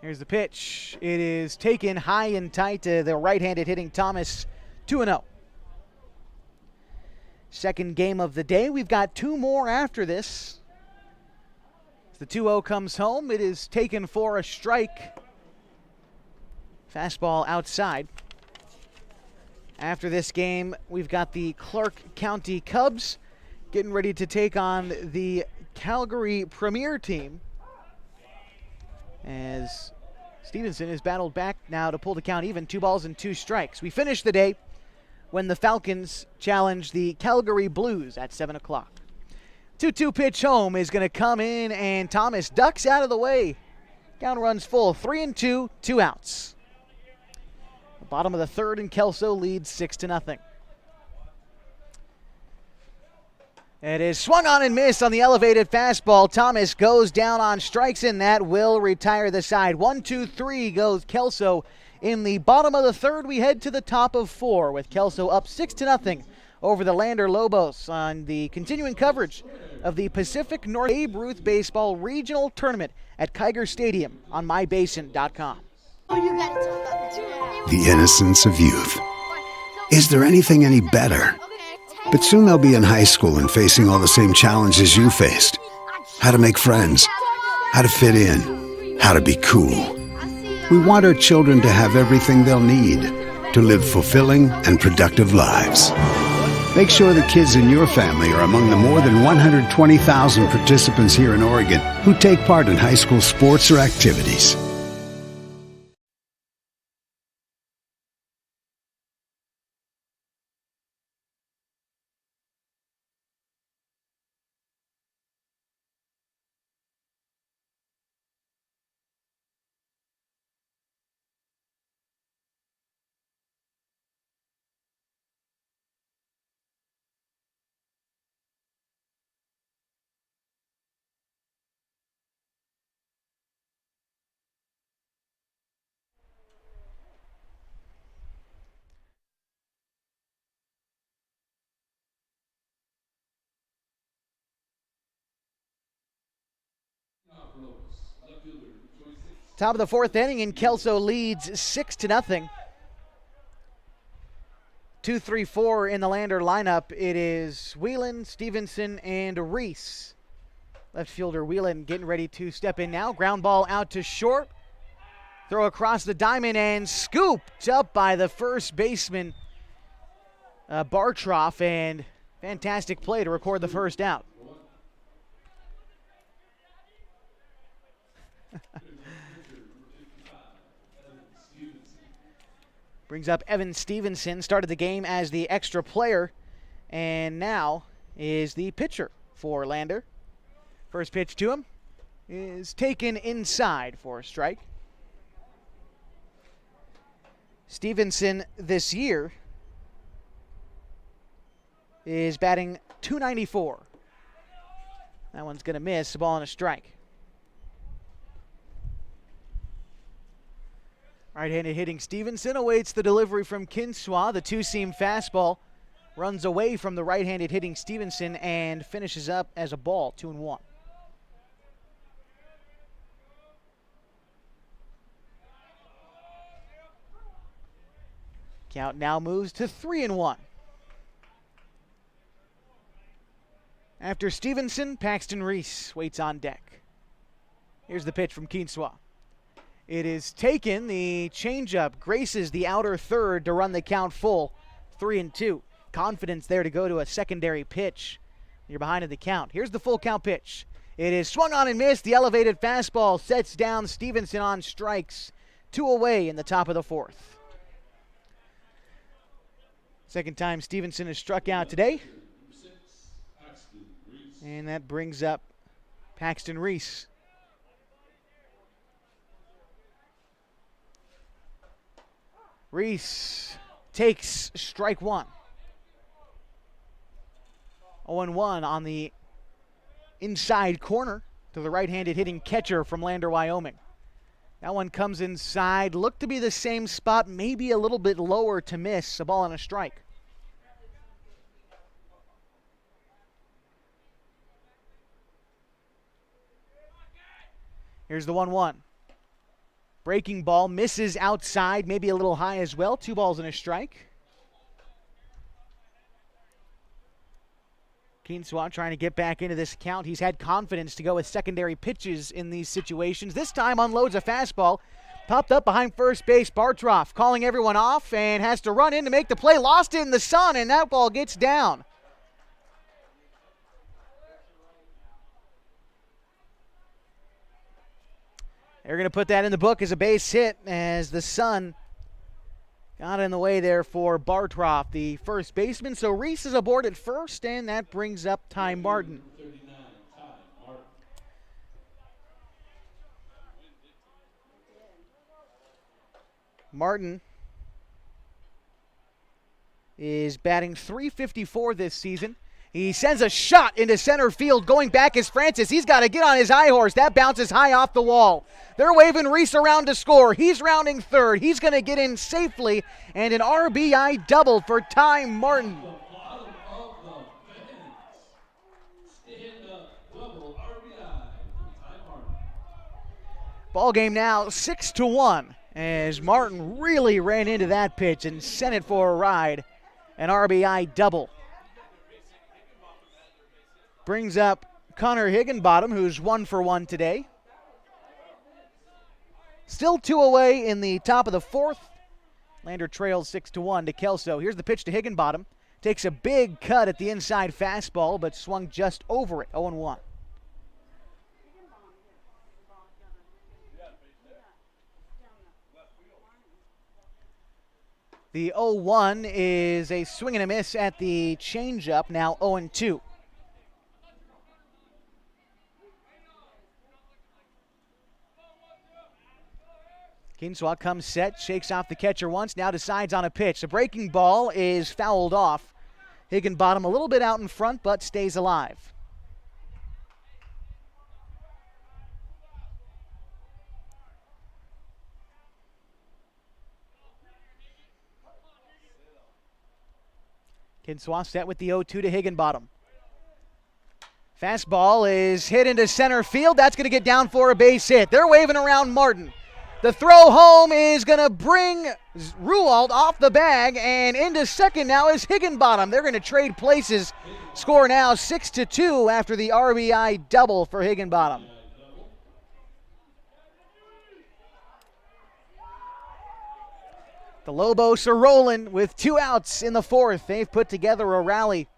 Speaker 2: Here's the pitch. It is taken high and tight to the right-handed hitting Thomas. 2-0. Second game of the day. We've got 2 more after this. As the 2-0 comes home, it is taken for a strike. Fastball outside. After this game, we've got the Clark County Cubs getting ready to take on the Calgary Premier team, as Stevenson is battled back now to pull the count even. 2 balls and 2 strikes. We finish the day when the Falcons challenge the Calgary Blues at 7 o'clock. 2-2 pitch home is going to come in, and Thomas ducks out of the way. Count runs full. 3-2, 2 outs. Bottom of the third, and KELSO leads 6-0. It is swung on and missed on the elevated fastball. Thomas goes down on strikes, and that will retire the side. 1-2-3 goes KELSO. In the bottom of the third, we head to the top of 4 with KELSO up 6-0 over the LANDER Lobos on the continuing coverage of the Pacific North Babe Ruth Baseball Regional Tournament at Kiger Stadium on mybasin.com.
Speaker 7: The innocence of youth. Is there anything any better? But soon they'll be in high school and facing all the same challenges you faced. How to make friends, how to fit in, how to be cool. We want our children to have everything they'll need to live fulfilling and productive lives. Make sure the kids in your family are among the more than 120,000 participants here in Oregon who take part in high school sports or activities.
Speaker 2: Top of the fourth inning, and KELSO leads 6-0. 2-3-4 in the LANDER lineup. It is Whelan, Stevenson, and Reese. Left fielder Whelan getting ready to step in now. Ground ball out to short. Throw across the diamond and scooped up by the first baseman, Bartroff, and fantastic play to record the first out. Brings up Evan Stevenson, started the game as the extra player, and now is the pitcher for LANDER. First pitch to him is taken inside for a strike. Stevenson this year is batting .294. That one's going to miss, a ball and a strike. Right-handed hitting Stevenson awaits the delivery from Kinswa. The two-seam fastball runs away from the right-handed hitting Stevenson and finishes up as a ball, 2-1. Count now moves to 3-1. After Stevenson, Paxton Reese waits on deck. Here's the pitch from Kinswa. It is taken. The changeup graces the outer third to run the count full, 3-2. Confidence there to go to a secondary pitch. You're behind in the count. Here's the full count pitch. It is swung on and missed. The elevated fastball sets down Stevenson on strikes. 2 away in the top of the fourth. Second time Stevenson has struck out today. And that brings up Paxton Reese. Reese takes strike one. 0-1 on the inside corner to the right-handed hitting catcher from Lander, Wyoming. That one comes inside, looked to be the same spot, maybe a little bit lower to miss, a ball and a strike. Here's the 1-1. Breaking ball misses outside, maybe a little high as well. 2 balls and a strike. Kinswa trying to get back into this count. He's had confidence to go with secondary pitches in these situations. This time unloads a fastball. Popped up behind first base. Bartroff calling everyone off and has to run in to make the play. Lost it in the sun, and that ball gets down. They're going to put that in the book as a base hit as the sun got in the way there for Bartroff, the first baseman. So Reese is aboard at first, and that brings up Ty Martin. Martin is batting .354 this season. He sends a shot into center field. Going back is Francis. He's got to get on his high horse. That bounces high off the wall. They're waving Reese around to score. He's rounding third. He's going to get in safely. And an RBI double for Ty Martin. Ball game now 6-1 as Martin really ran into that pitch and sent it for a ride. An RBI double. Brings up Connor Higginbottom, who's 1 for 1 today. Still 2 away in the top of the 4th. Lander trails 6-1 to KELSO. Here's the pitch to Higginbottom. Takes a big cut at the inside fastball, but swung just over it. 0-1. The 0-1 is a swing and a miss at the changeup, now 0-2. Kinswa comes set, shakes off the catcher once, now decides on a pitch. The breaking ball is fouled off. Higginbottom a little bit out in front, but stays alive. Kinswa set with the 0-2 to Higginbottom. Fastball is hit into center field. That's going to get down for a base hit. They're waving around Martin. The throw home is going to bring Ruwald off the bag, and into second now is Higginbottom. They're going to trade places. Score now 6-2 after the RBI double for Higginbottom. The Lobos are rolling with 2 outs in the 4th. They've put together a rally.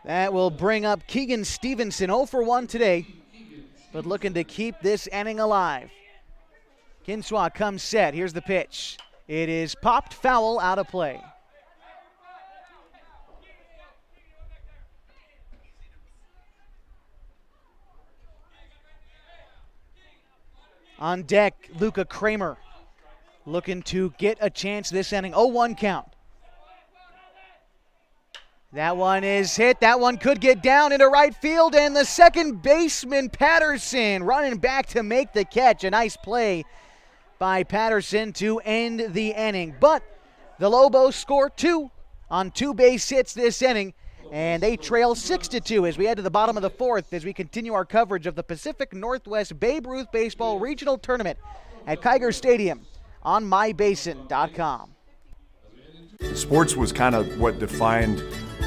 Speaker 2: That will bring up Keegan Stevenson, 0 for 1 today, but looking to keep this inning alive. Kinswa comes set. Here's the pitch. It is popped foul, out of play. On deck, Luca Kramer looking to get a chance this inning. 0-1 count. That one is hit. That one could get down into right field, and the second baseman, Patterson, running back to make the catch. A nice play by Patterson to end the inning. But the Lobos score 2 on 2 base hits this inning, and they trail 6-2 as we head to the bottom of the 4th as we continue our coverage of the Pacific Northwest Babe Ruth Baseball Regional Tournament at Kiger Stadium on mybasin.com.
Speaker 3: Sports was kind of what defined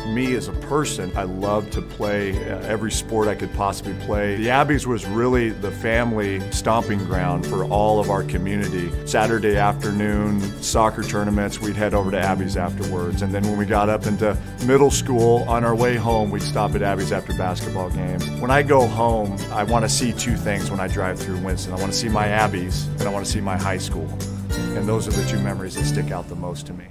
Speaker 3: me as a person. I loved to play every sport I could possibly play. The Abbeys was really the family stomping ground for all of our community. Saturday afternoon soccer tournaments, we'd head over to Abbeys afterwards. And then when we got up into middle school, on our way home, we'd stop at Abbeys after basketball games. When I go home, I want to see 2 things when I drive through Winston. I want to see my Abbeys, and I want to see my high school. And those are the 2 memories that stick out the most to me.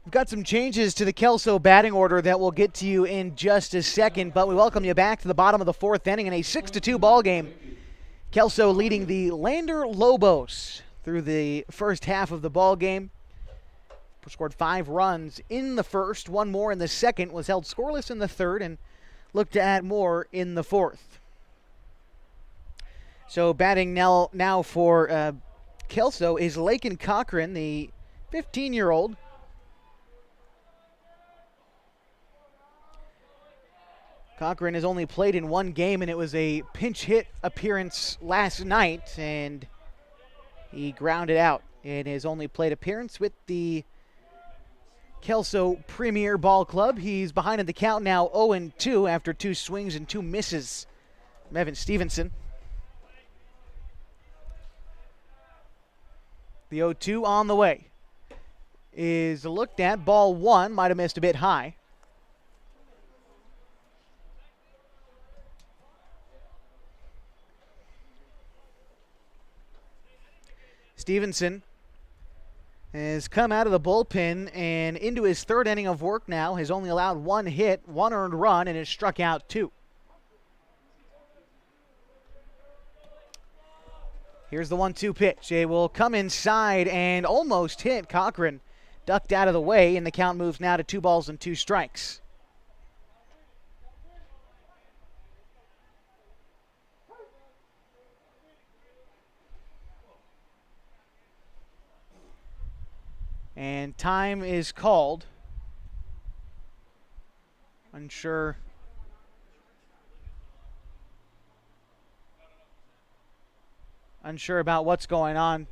Speaker 2: We've got some changes to the KELSO batting order that we'll get to you in just a second, but we welcome you back to the bottom of the 4th inning in a 6-2 ball game. KELSO leading the Lander Lobos. through the first half of the ball game. Scored 5 runs in the first, 1 more in the second, was held scoreless in the third, and looked to add more in the fourth. So batting now for KELSO is Laken Cochrane, the 15-year-old. Cochrane has only played in 1 game, and it was a pinch hit appearance last night, and he grounded out in his only plate appearance with the KELSO Premier Ball Club. He's behind in the count now, 0-2 after 2 swings and 2 misses from Evan Stevenson. The 0-2 on the way is looked at. Ball 1, might have missed a bit high. Stevenson has come out of the bullpen and into his 3rd inning of work now. Has only allowed 1 hit, 1 earned run, and has struck out 2. Here's the 1-2 pitch. It will come inside and almost hit. Cochrane ducked out of the way, and the count moves now to 2 balls and 2 strikes. And time is called. Unsure about what's going on.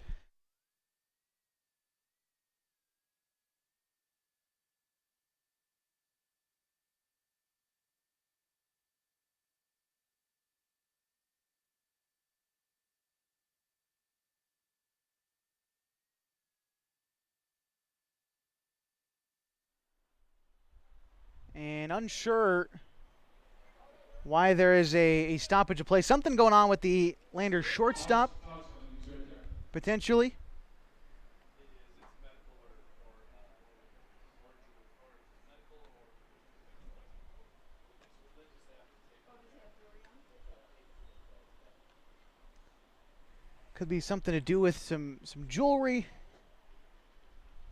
Speaker 2: And unsure why there is a stoppage of play. Something going on with the Lander shortstop, potentially. Could be something to do with some jewelry.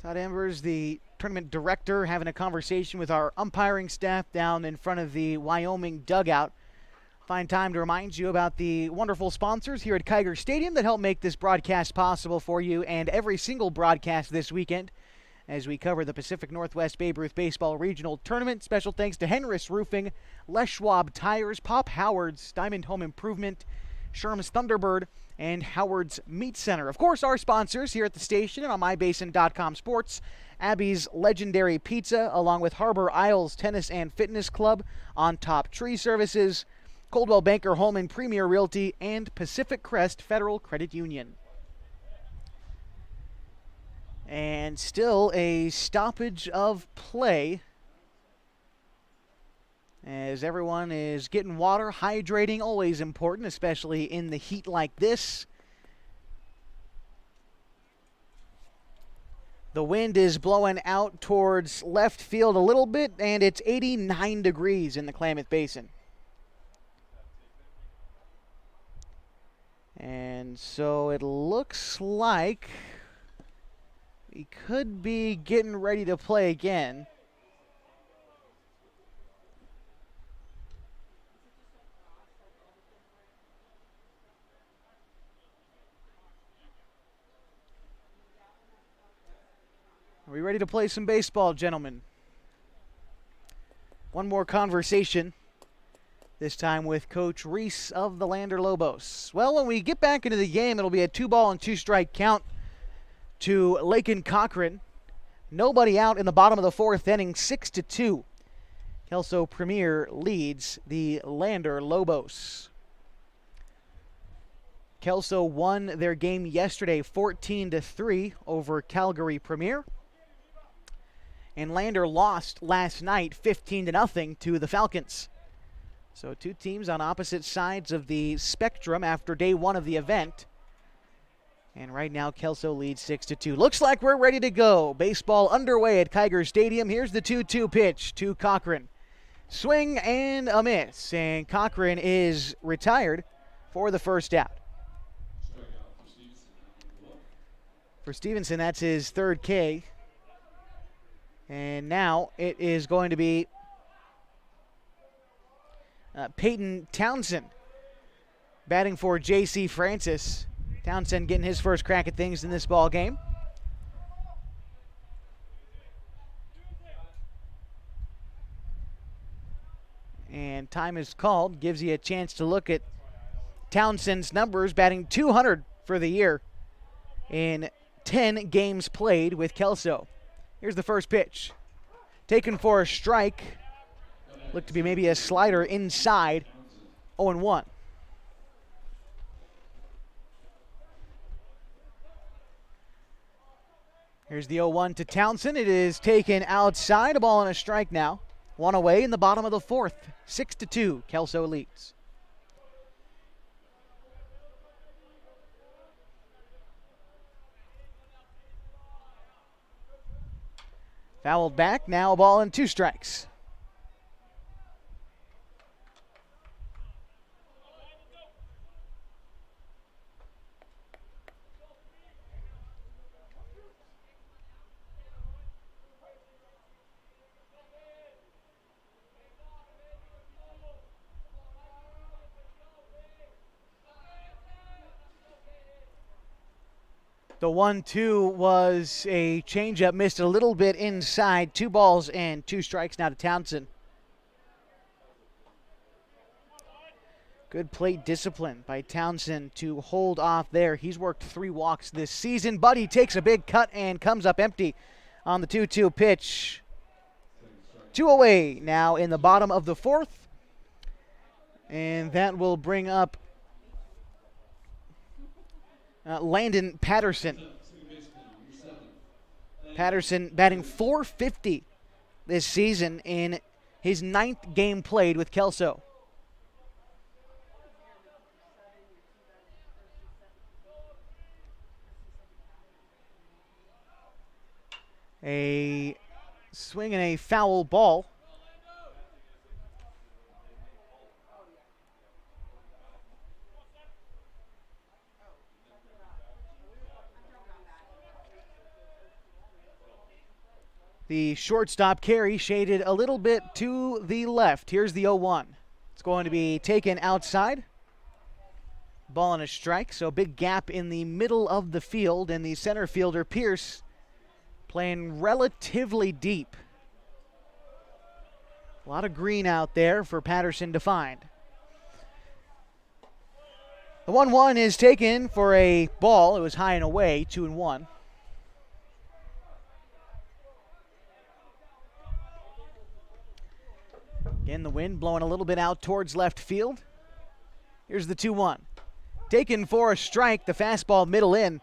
Speaker 2: Todd Embers, the tournament director, having a conversation with our umpiring staff down in front of the Wyoming dugout. Find time to remind you about the wonderful sponsors here at Kiger Stadium that help make this broadcast possible for you and every single broadcast this weekend as we cover the Pacific Northwest Babe Ruth Baseball Regional Tournament. Special thanks to Henris Roofing, Les Schwab Tires, Pop Howard's, Diamond Home Improvement, Sherm's Thunderbird, and Howard's Meat Center. Of course, our sponsors here at the station and on MyBasin.com Sports, Abby's Legendary Pizza, along with Harbor Isles Tennis and Fitness Club, On Top Tree Services, Coldwell Banker Home and Premier Realty, and Pacific Crest Federal Credit Union. And still a stoppage of play as everyone is getting water. Hydrating, always important, especially in the heat like this. The wind is blowing out towards left field a little bit, and it's 89 degrees in the Klamath Basin. And so it looks like we could be getting ready to play again. Are we ready to play some baseball, gentlemen? One more conversation, this time with Coach Reese of the Lander Lobos. Well, when we get back into the game, it'll be a 2-ball and 2-strike count to Laken Cochrane. Nobody out in the bottom of the 4th inning, 6-2. KELSO Premier leads the Lander Lobos. KELSO won their game yesterday 14-3 over Calgary Premier. And Lander lost last night 15-0 to the Falcons. So 2 teams on opposite sides of the spectrum after day 1 of the event. And right now KELSO leads 6-2. Looks like we're ready to go. Baseball underway at Kiger Stadium. Here's the 2-2 pitch to Cochrane. Swing and a miss. And Cochrane is retired for the first out. For Stevenson, that's his third K. And now it is going to be Peyton Townsend batting for J.C. Francis. Townsend getting his first crack at things in this ball game. And time is called, gives you a chance to look at Townsend's numbers, batting .200 for the year in 10 games played with KELSO. Here's the first pitch. Taken for a strike. Looked to be maybe a slider inside. 0-1. Here's the 0-1 to Townsend. It is taken outside. A ball and a strike now. One away in the bottom of the fourth. 6-2, KELSO leads. Fouled back, now a ball and 2 strikes. The 1-2 was a changeup, missed a little bit inside. 2 balls and 2 strikes now to Townsend. Good plate discipline by Townsend to hold off there. He's worked 3 walks this season, but he takes a big cut and comes up empty on the 2-2 pitch. 2 away now in the bottom of the fourth. And that will bring up Landon Patterson. Patterson batting .450 this season in his 9th game played with KELSO. A swing and a foul ball. The shortstop, Carey, shaded a little bit to the left. Here's the 0-1. It's going to be taken outside. Ball and a strike, so big gap in the middle of the field, and the center fielder, Pierce, playing relatively deep. A lot of green out there for Patterson to find. The 1-1 is taken for a ball. It was high and away, 2-1. Again, the wind blowing a little bit out towards left field. Here's the 2-1. Taken for a strike, the fastball middle in.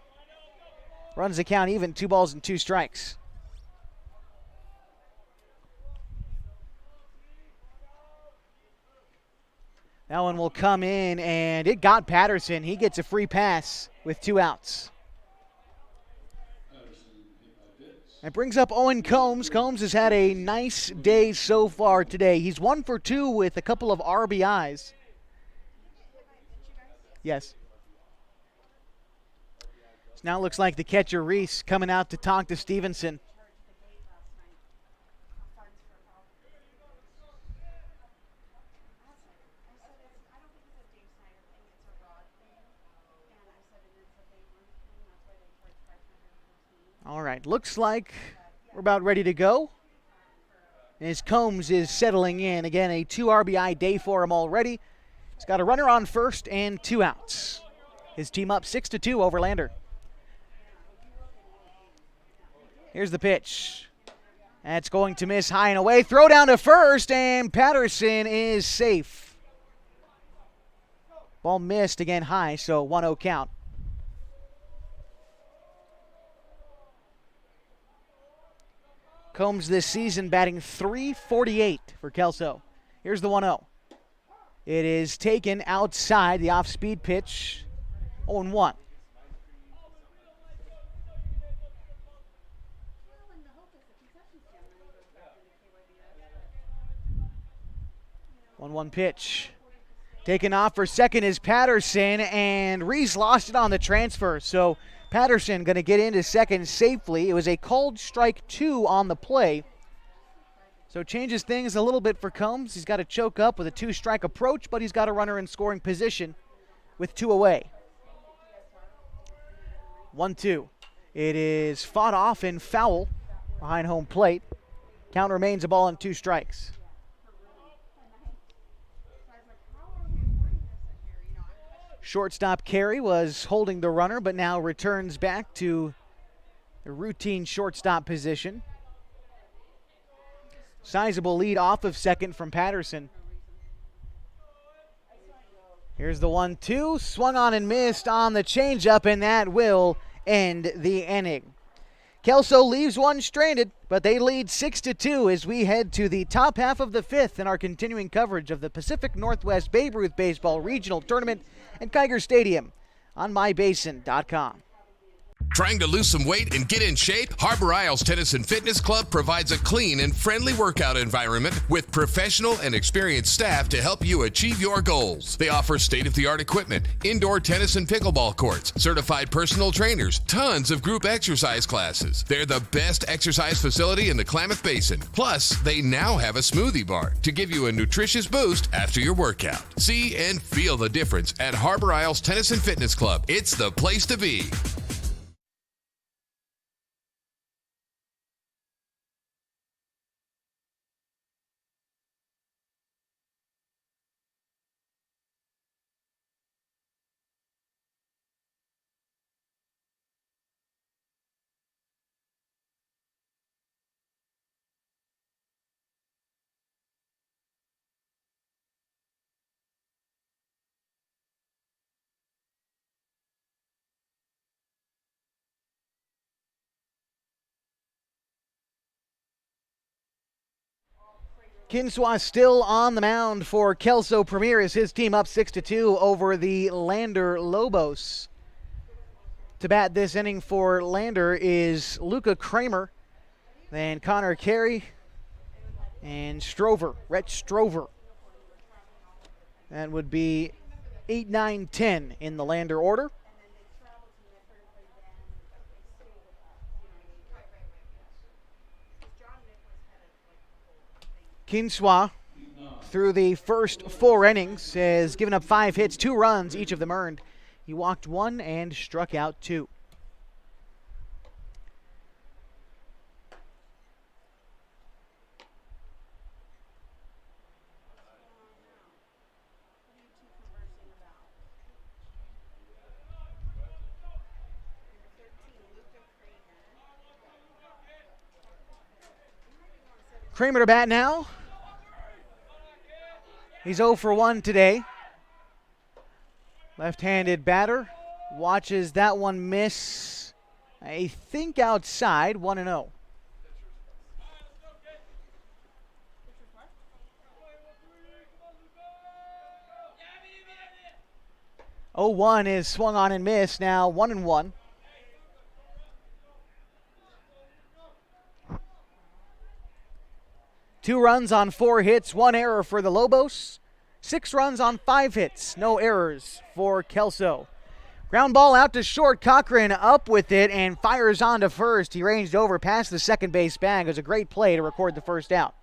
Speaker 2: Runs the count even, 2 balls and 2 strikes. That one will come in, and it got Patterson. He gets a free pass with 2 outs. That brings up Owen Combs. Combs has had a nice day so far today. He's 1 for 2 with a couple of RBIs. Yes. So now it looks like the catcher, Reese, coming out to talk to Stevenson. All right, looks like we're about ready to go. As Combs is settling in. Again, a 2 RBI day for him already. He's got a runner on first and 2 outs. His team up 6-2 over LANDER. Here's the pitch. That's going to miss high and away. Throw down to first, and Patterson is safe. Ball missed again high, so 1-0 count. Combs this season batting .348 for KELSO. Here's the 1-0. It is taken outside, the off-speed pitch. 0-1. One pitch. Taken off for second is Patterson, and Reese lost it on the transfer. So Patterson going to get into second safely. It was a called strike 2 on the play. So changes things a little bit for Combs. He's got to choke up with a 2-strike approach, but he's got a runner in scoring position with 2 away. 1-2. It is fought off in foul behind home plate. Count remains a ball and 2 strikes. Shortstop Carey was holding the runner, but now returns back to the routine shortstop position. Sizable lead off of second from Patterson. Here's the 1-2. Swung on and missed on the changeup, and that will end the inning. KELSO leaves one stranded, but they lead 6-2 as we head to the top half of the 5th in our continuing coverage of the Pacific Northwest Babe Ruth Baseball Regional Tournament at Kiger Stadium on mybasin.com.
Speaker 4: Trying to lose some weight and get in shape? Harbor Isles Tennis and Fitness Club provides a clean and friendly workout environment with professional and experienced staff to help you achieve your goals. They offer state-of-the-art equipment, indoor tennis and pickleball courts, certified personal trainers, tons of group exercise classes. They're the best exercise facility in the Klamath Basin. Plus, they now have a smoothie bar to give you a nutritious boost after your workout. See and feel the difference at Harbor Isles Tennis and Fitness Club. It's the place to be.
Speaker 2: Kinswa still on the mound for KELSO Premier as his team up 6-2 over the LANDER Lobos. To bat this inning for LANDER is Luca Kramer, then Connor Carey, and Rhett Strover. That would be 8, 9, 10 in the LANDER order. Kinswa, through the first 4 innings, has given up 5 hits, 2 runs, each of them earned. He walked 1 and struck out 2. Kramer to bat now. He's 0 for 1 today. Left-handed batter. Watches that one miss, I think outside, 1-0. 0-1 is swung on and missed. Now 1-1. Two runs on 4 hits, 1 error for the Lobos. 6 runs on 5 hits, no errors for KELSO. Ground ball out to short. Cochrane up with it and fires on to first. He ranged over past the second base bag. It was a great play to record the first out.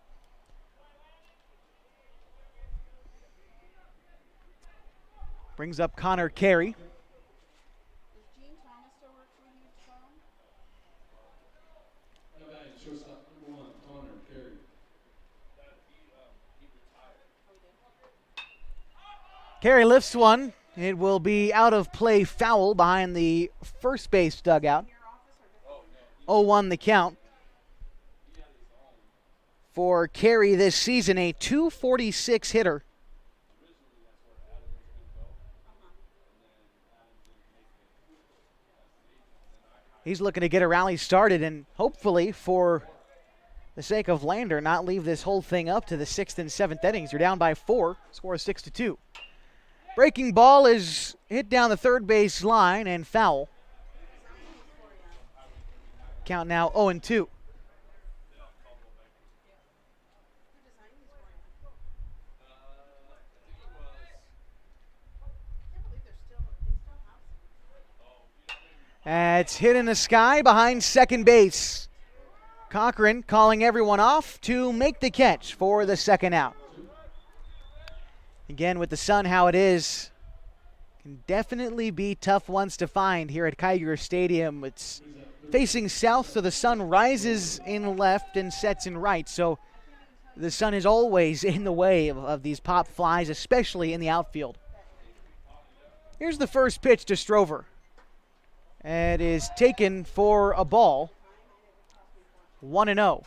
Speaker 2: Brings up Connor Carey. Carey lifts one. It will be out of play, foul behind the first base dugout. 0-1 the count. For Carey this season, a .246 hitter. He's looking to get a rally started and hopefully, for the sake of LANDER, not leave this whole thing up to the 6th and 7th innings. You're down by 4. Score is 6-2. Breaking ball is hit down the third base line and foul. Count now 0-2. It's hit in the sky behind second base. Cochrane calling everyone off to make the catch for the second out. Again, with the sun how it is, can definitely be tough ones to find here at Kiger Stadium. It's facing south, so the sun rises in left and sets in right. So the sun is always in the way of these pop flies, especially in the outfield. Here's the first pitch to Strover. It is taken for a ball. 1-0.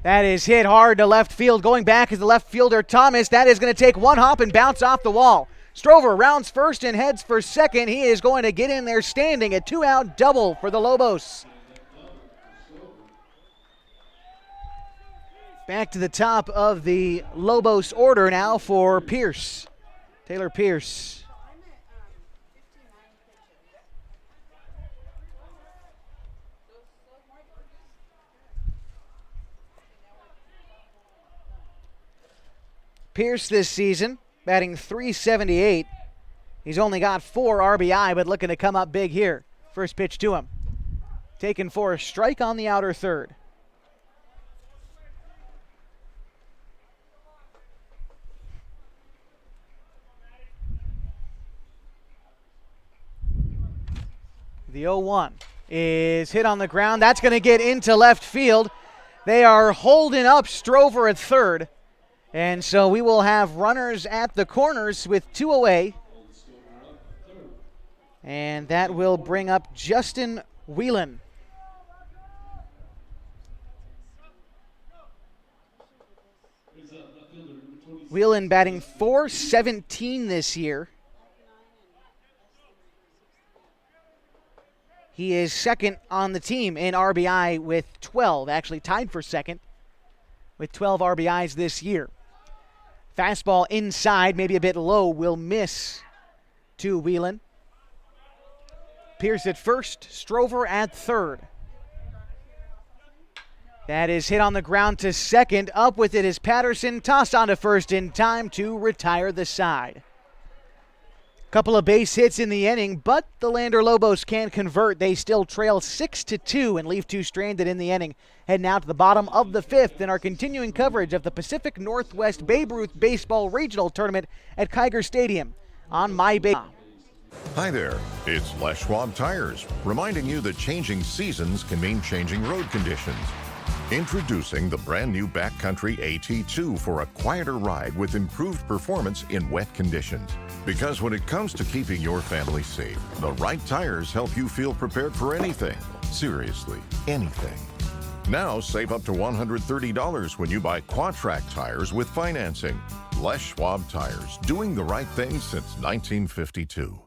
Speaker 2: That is hit hard to left field. Going back is the left fielder, Thomas. That is going to take one hop and bounce off the wall. Strover rounds first and heads for second. He is going to get in there standing. A 2-out double for the Lobos. Back to the top of the Lobos order now for Pierce. Taylor Pierce. Pierce this season, batting .378. He's only got 4 RBI, but looking to come up big here. First pitch to him. Taken for a strike on the outer third. The 0-1 is hit on the ground. That's going to get into left field. They are holding up Strover at third. And so we will have runners at the corners with 2 away. And that will bring up Justin Whelan. Whelan batting .417 this year. He is second on the team in RBI with 12, actually tied for second with 12 RBIs this year. Fastball inside, maybe a bit low, will miss to Whelan. Pierce at first, Strover at third. That is hit on the ground to second. Up with it is Patterson, tossed onto first in time to retire the side. Couple of base hits in the inning, but the Lander Lobos can't convert. They still trail 6-2 and leave 2 stranded in the inning. Heading out to the bottom of the 5th in our continuing coverage of the Pacific Northwest Babe Ruth Baseball Regional Tournament at Kiger Stadium on MyBay.
Speaker 5: Hi there, it's Les Schwab Tires, reminding you that changing seasons can mean changing road conditions. Introducing the brand new Backcountry AT2 for a quieter ride with improved performance in wet conditions. Because when it comes to keeping your family safe, the right tires help you feel prepared for anything. Seriously, anything. Now save up to $130 when you buy Quadtrac tires with financing. Les Schwab Tires, doing the right thing since 1952.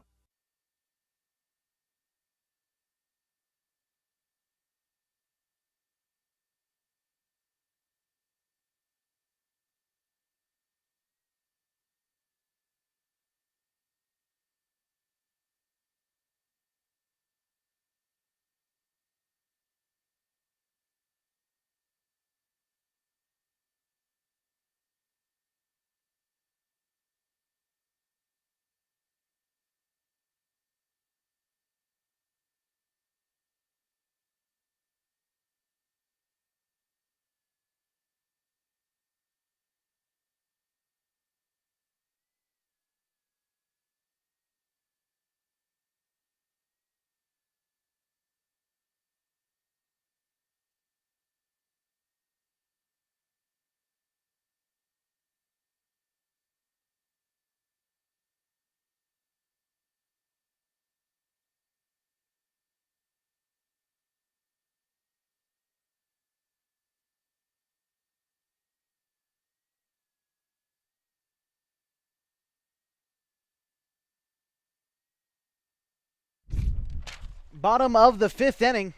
Speaker 2: Bottom of the 5th inning,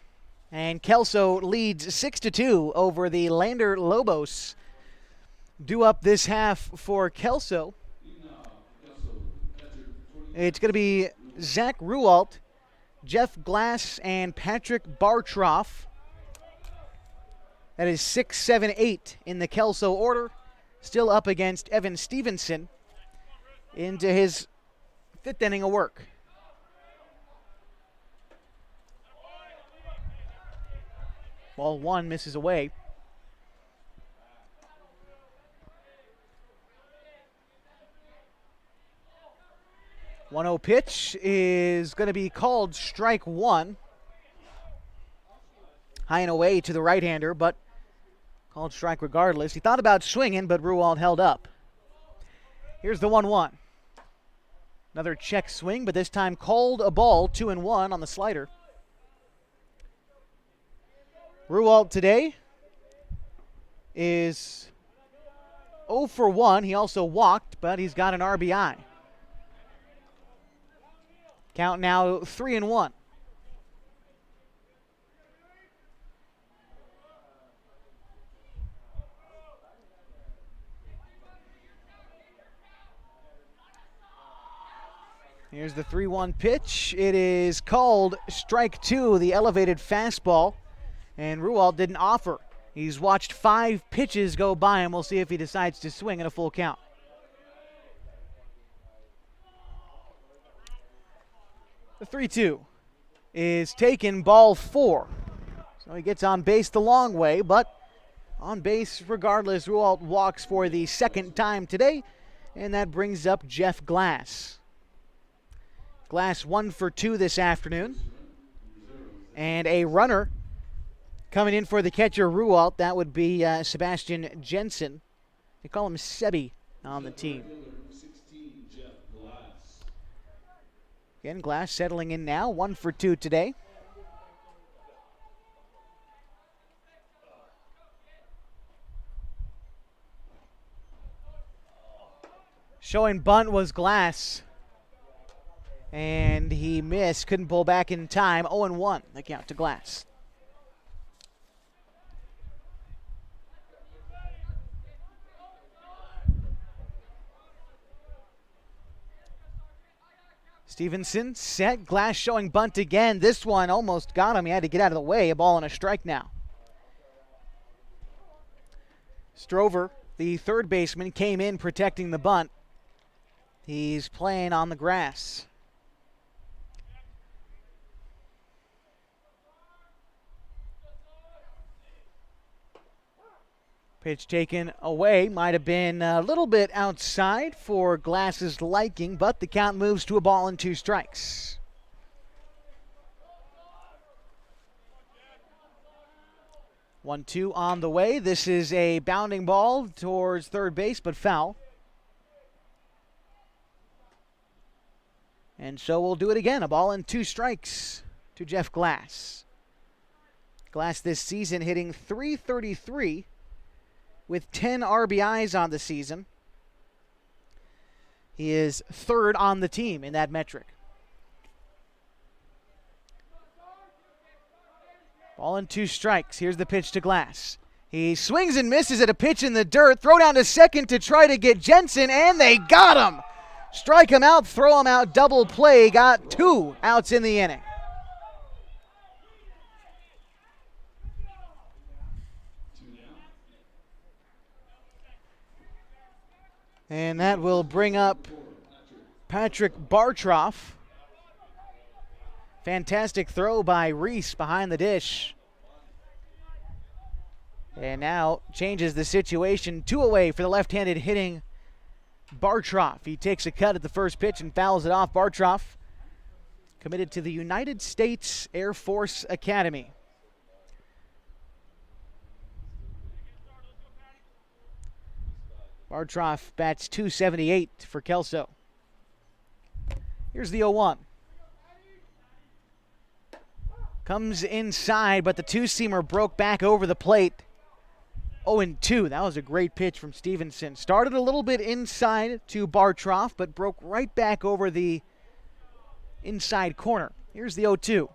Speaker 2: and KELSO leads 6-2 over the Lander Lobos. Due up this half for KELSO. It's going to be Zach Rualt, Jeff Glass, and Patrick Bartroff. That is 6, 7, 8 in the KELSO order. Still up against Evan Stevenson. into his 5th inning of work. Ball 1 misses away. 1-0 pitch is going to be called strike 1. High and away to the right-hander, but called strike regardless. He thought about swinging, but Ruwald held up. Here's the 1-1. Another check swing, but this time called a ball, 2-1 on the slider. Ruwald today is 0 for 1. He also walked, but he's got an RBI. Count now 3-1. Here's the 3-1 pitch. It is called strike 2, the elevated fastball. And Ruwald didn't offer. He's watched 5 pitches go by, and we'll see if he decides to swing at a full count. The 3-2 is taken, ball 4. So he gets on base the long way, but on base regardless. Ruwald walks for the 2nd time today, and that brings up Jeff Glass. Glass 1 for 2 this afternoon. And a runner coming in for the catcher Ruwald. That would be Sebastian Jensen. They call him Sebi on the team. Again, Glass settling in now, 1 for 2 today. Showing bunt was Glass. And he missed, couldn't pull back in time. 0-1, the count to Glass. Stevenson set, Glass showing bunt again. This one almost got him. He had to get out of the way. A ball and a strike now. Strover, the 3rd baseman, came in protecting the bunt. He's playing on the grass. Pitch taken away, might have been a little bit outside for Glass's liking, but the count moves to a ball and 2 strikes. One, 2 on the way. This is a bounding ball towards 3rd base, but foul. And so we'll do it again. A ball and 2 strikes to Jeff Glass. Glass this season hitting .333. with 10 RBIs on the season. He is 3rd on the team in that metric. Ball and 2 strikes. Here's the pitch to Glass. He swings and misses at a pitch in the dirt. Throw down to 2nd to try to get Jensen, and they got him. Strike him out, throw him out, double play. Got 2 outs in the inning. And that will bring up Patrick Bartroff. Fantastic throw by Reese behind the dish. And now changes the situation. 2 away for the left-handed hitting Bartroff. He takes a cut at the first pitch and fouls it off. Bartroff committed to the United States Air Force Academy. Bartroff bats .278 for KELSO. Here's the 0-1. Comes inside, but the 2-seamer broke back over the plate. 0-2. That was a great pitch from Stevenson. Started a little bit inside to Bartroff, but broke right back over the inside corner. Here's the 0-2.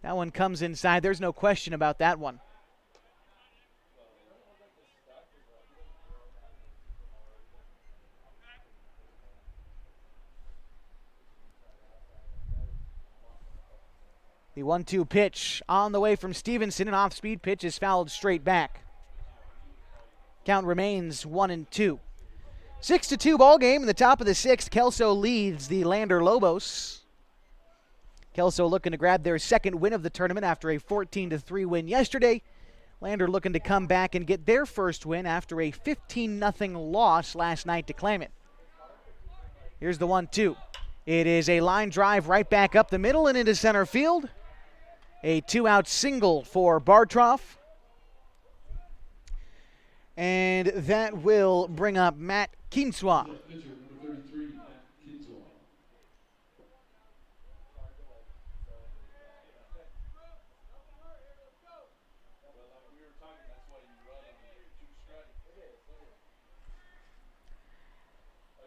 Speaker 2: That one comes inside. There's no question about that one. The 1-2 pitch on the way from Stevenson. An off-speed pitch is fouled straight back. Count remains 1-2. 6-2 ball game in the top of the sixth. KELSO leads the LANDER Lobos. KELSO looking to grab their second win of the tournament after a 14-3 win yesterday. LANDER looking to come back and get their first win after a 15-0 loss last night to Klamath. Here's the 1-2. It is a line drive right back up the middle and into center field. A two-out single for Bartroff. And that will bring up Matt Kinswa.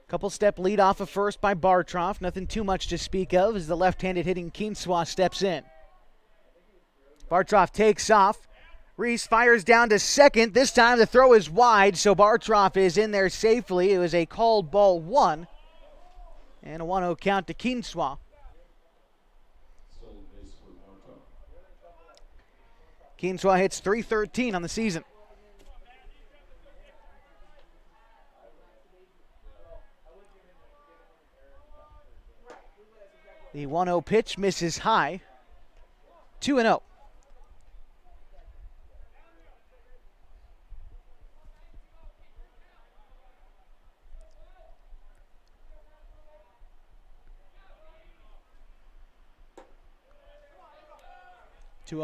Speaker 2: Couple step lead off of first by Bartroff. Nothing too much to speak of as the left-handed hitting Kinswa steps in. Bartroff takes off. Reese fires down to second. This time the throw is wide, so Bartroff is in there safely. It was a called ball one. And a 1-0 count to Kinswa. Kinswa hits .313 on the season. The 1-0 pitch misses high. 2-0.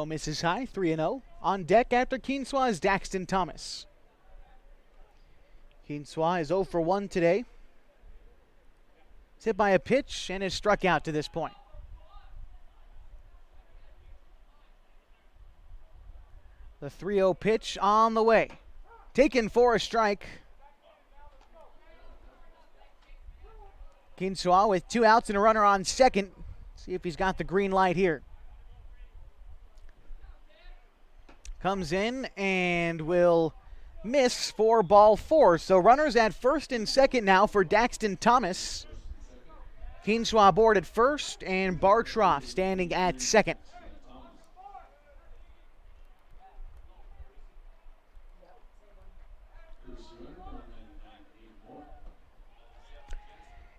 Speaker 2: Misses high, 3-0. On deck after Kinswa is Daxton Thomas. Kinswa is 0 for 1 today. He's hit by a pitch and is struck out to this point. The 3-0 pitch on the way. Taken for a strike. Kinswa with 2 outs and a runner on second. See if he's got the green light here. Comes in and will miss for ball 4. So runners at first and second now for Daxton Thomas. Kinswa aboard at first and Bartroff standing at second.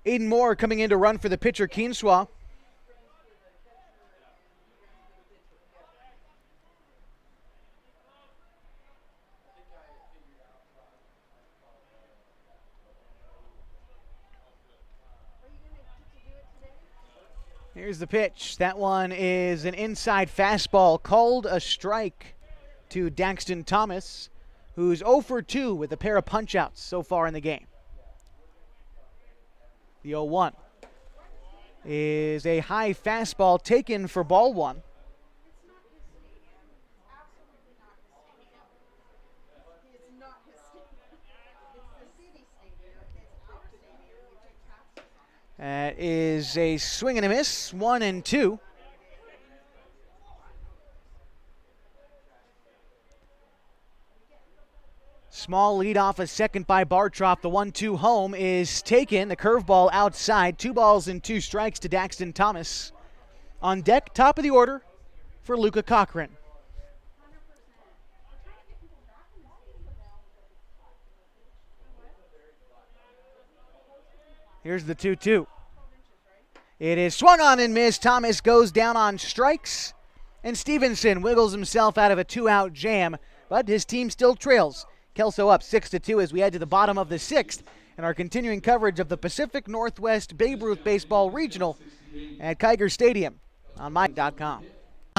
Speaker 2: Aiden Moore coming in to run for the pitcher Kinswa. Here's the pitch. That one is an inside fastball called a strike to Daxton Thomas, who's 0 for 2 with a pair of punch-outs so far in the game. The 0-1 is a high fastball taken for ball 1. That is a swing and a miss, 1-2. Small lead off a second by Bartroff. The 1-2 home is taken. The curveball outside. 2 balls and 2 strikes to Daxton Thomas. On deck, top of the order for Laken Cochrane. Here's the 2-2. It is swung on and missed. Thomas goes down on strikes. And Stevenson wiggles himself out of a 2-out jam. But his team still trails. KELSO up 6-2 as we head to the bottom of the 6th. And our continuing coverage of the Pacific Northwest Babe Ruth Baseball Regional at Kiger Stadium on Mike.com.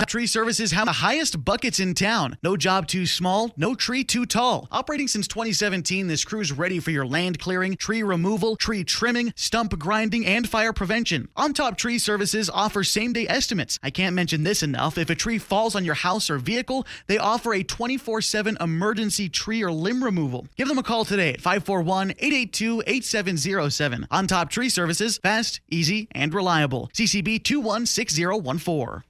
Speaker 6: Tree Services have the highest buckets in town. No job too small, no tree too tall. Operating since 2017, this crew's ready for your land clearing, tree removal, tree trimming, stump grinding, and fire prevention. On Top Tree Services offers same-day estimates. I can't mention this enough. If a tree falls on your house or vehicle, they offer a 24/7 emergency tree or limb removal. Give them a call today at 541-882-8707. On Top Tree Services, fast, easy, and reliable. CCB 216014.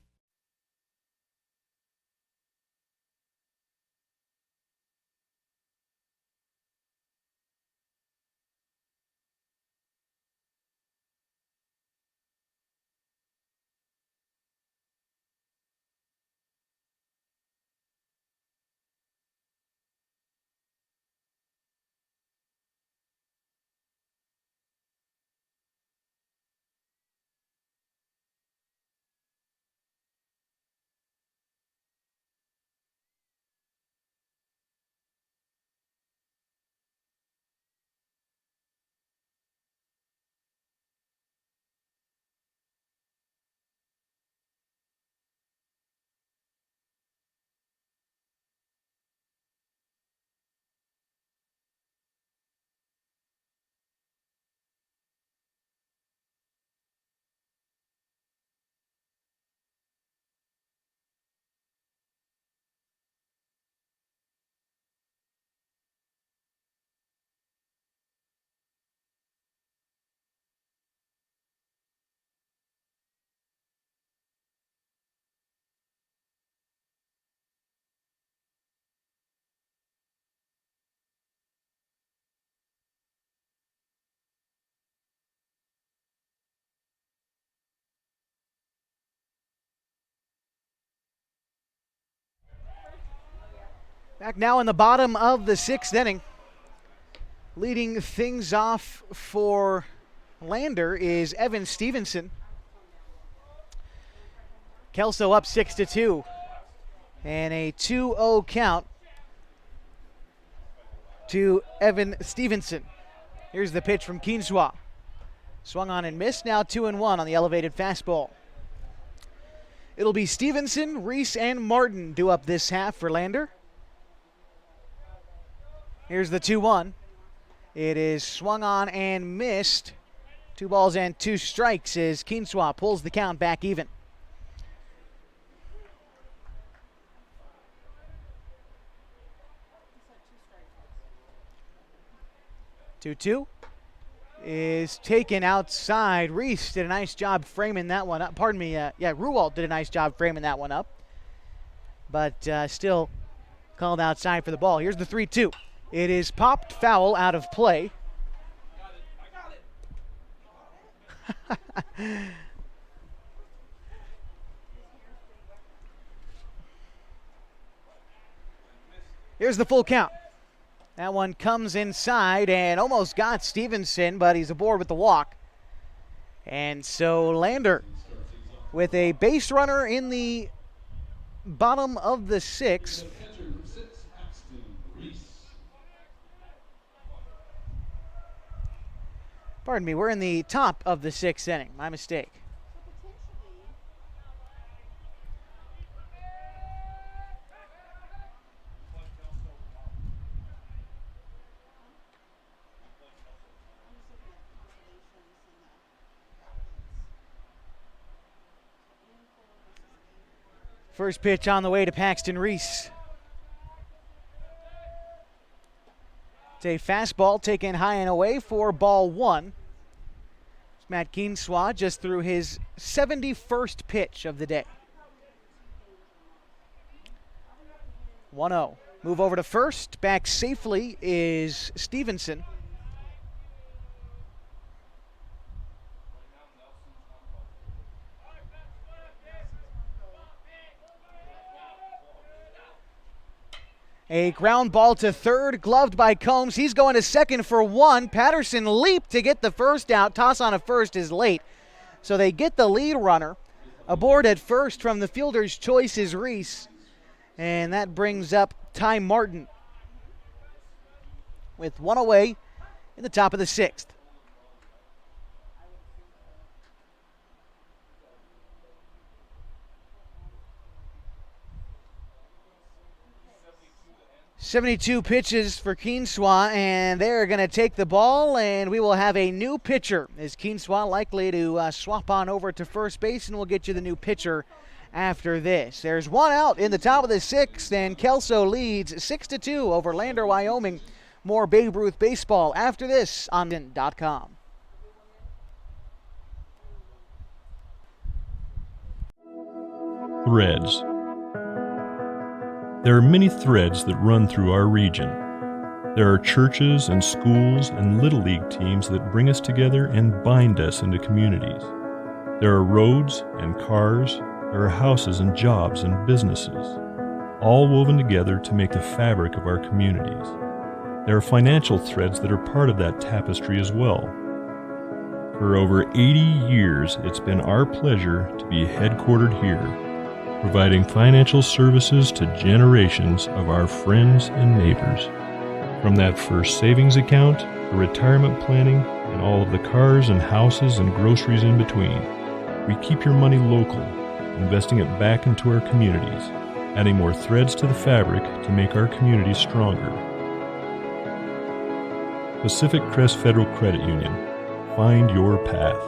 Speaker 2: Back now in the bottom of the 6th inning. Leading things off for Lander is Evan Stevenson. KELSO up 6-2. And a 2-0 count to Evan Stevenson. Here's the pitch from Kinswa. Swung on and missed. Now 2-1 on the elevated fastball. It'll be Stevenson, Reese, and Martin due up this half for Lander. Here's the 2-1. It is swung on and missed. 2 balls and 2 strikes as Kinswa pulls the count back even. 2-2 is taken outside. Reese did a nice job framing that one up. Pardon me, Ruwalt did a nice job framing that one up. But still called outside for the ball. Here's the 3-2. It is popped foul out of play. Here's the full count. That one comes inside and almost got Stevenson, but he's aboard with the walk. And so Lander with a base runner in the bottom of the 6th. Pardon me, we're in the top of the 6th inning. My mistake. First pitch on the way to Paxton Reese. It's a fastball taken high and away for ball 1. Matt Kinswa just threw his 71st pitch of the day. 1-0. Move over to first. Back safely is Stevenson. A ground ball to third, gloved by Combs. He's going to second for 1. Patterson leaped to get the first out. Toss on a first is late. So they get the lead runner. Aboard at first from the fielder's choice is Reese. And that brings up Ty Martin with 1 away in the top of the 6th. .72 pitches for Kinswa, and they're going to take the ball, and we will have a new pitcher. Is Kinswa likely to swap on over to first base, and we'll get you the new pitcher after this. There's 1 out in the top of the 6th, and KELSO leads 6-2 over Lander, Wyoming. More Babe Ruth baseball after this on .com.
Speaker 8: Threads. There are many threads that run through our region. There are churches and schools and Little League teams that bring us together and bind us into communities. There are roads and cars. There are houses and jobs and businesses, all woven together to make the fabric of our communities. There are financial threads that are part of that tapestry as well. For over 80 years, it's been our pleasure to be headquartered here, providing financial services to generations of our friends and neighbors. From that first savings account, to retirement planning, and all of the cars and houses and groceries in between, we keep your money local, investing it back into our communities, adding more threads to the fabric to make our communities stronger. Pacific Crest Federal Credit Union. Find your path.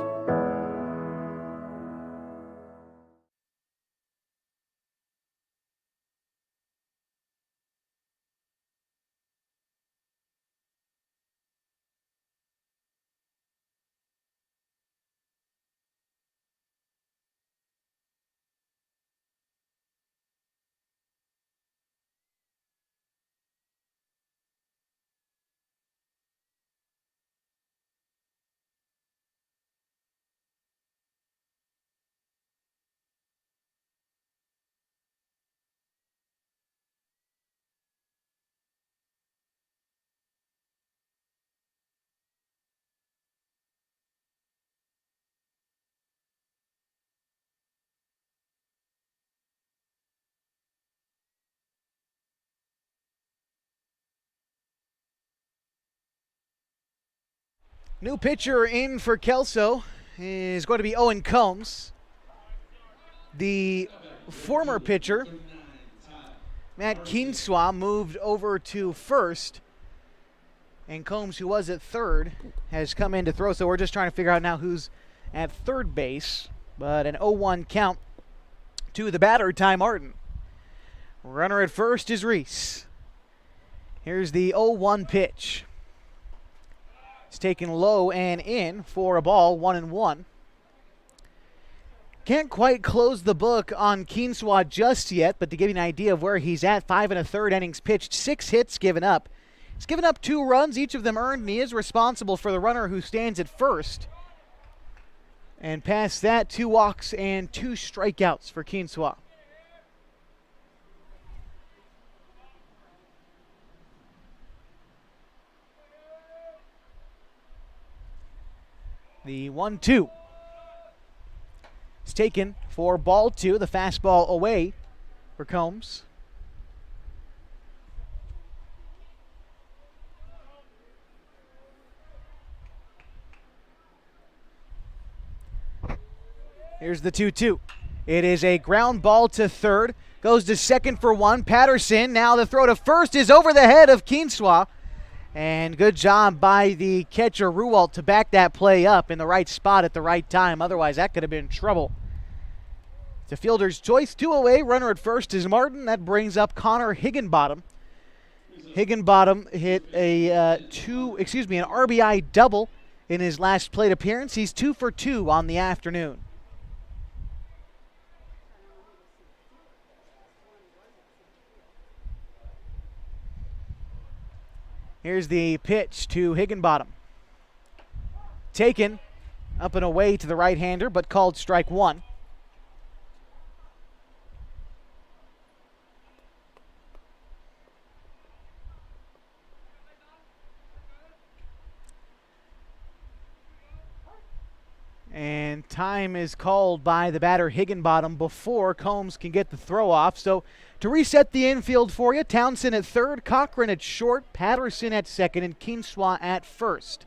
Speaker 2: New pitcher in for KELSO is going to be Owen Combs. The former pitcher, Matt Kinswa, moved over to first. And Combs, who was at third, has come in to throw. So we're just trying to figure out now who's at third base. But an 0-1 count to the batter, Ty Martin. Runner at first is Reese. Here's the 0-1 pitch. It's taken low and in for a ball, 1-1. Can't quite close the book on Kinswa just yet, but to give you an idea of where he's at, 5 1/3 innings pitched, 6 hits given up. He's given up 2 runs, each of them earned, and he is responsible for the runner who stands at first. And past that, 2 walks and 2 strikeouts for Kinswa. The 1-2 is taken for ball 2. The fastball away for Combs. Here's the 2-2. It is a ground ball to third. Goes to second for 1. Patterson. Now the throw to first is over the head of Kinswa. And good job by the catcher, Ruwalt, to back that play up in the right spot at the right time. Otherwise, that could have been trouble. It's a fielder's choice. 2 away. Runner at first is Martin. That brings up Connor Higginbottom. Higginbottom hit an RBI double in his last plate appearance. He's 2 for 2 on the afternoon. Here's the pitch to Higginbottom. Taken up and away to the right-hander, but called strike 1. And time is called by the batter Higginbottom before Combs can get the throw off. So to reset the infield for you, Townsend at third, Cochrane at short, Patterson at second, and Kinswa at first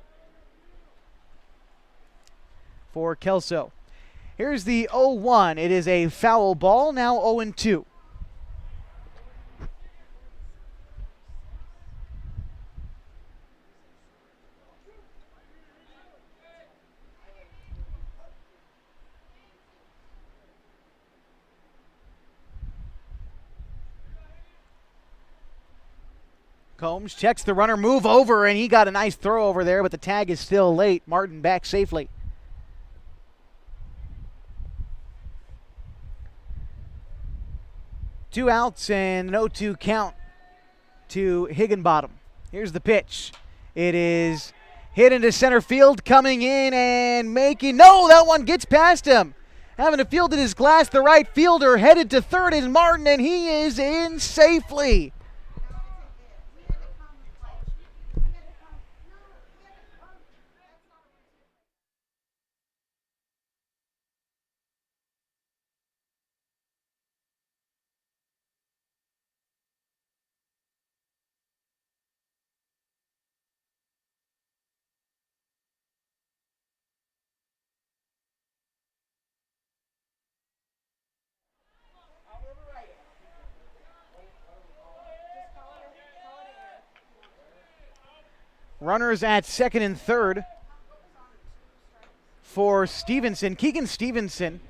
Speaker 2: for KELSO. Here's the 0-1. It is a foul ball, now 0-2. Combs checks the runner, move over, and he got a nice throw over there, but the tag is still late. Martin back safely. Two outs and an 0-2 count to Higginbottom. Here's the pitch. It is hit into center field, coming in and making, no, that one gets past him. Having to field at his glass, the right fielder headed to third is Martin, and he is in safely. Runners at second and third for Stevenson. Keegan Stevenson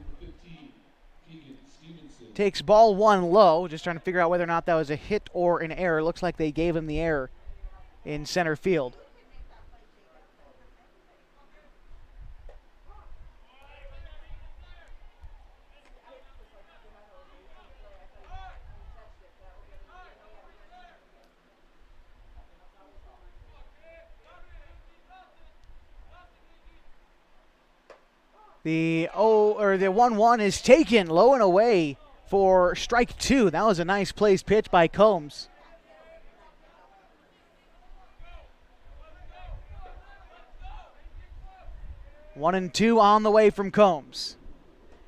Speaker 2: takes ball 1 low. Just trying to figure out whether or not that was a hit or an error. Looks like they gave him the error in center field. The 1-1 is taken low and away for strike 2. That was a nice placed pitch by Combs. One and 2 on the way from Combs.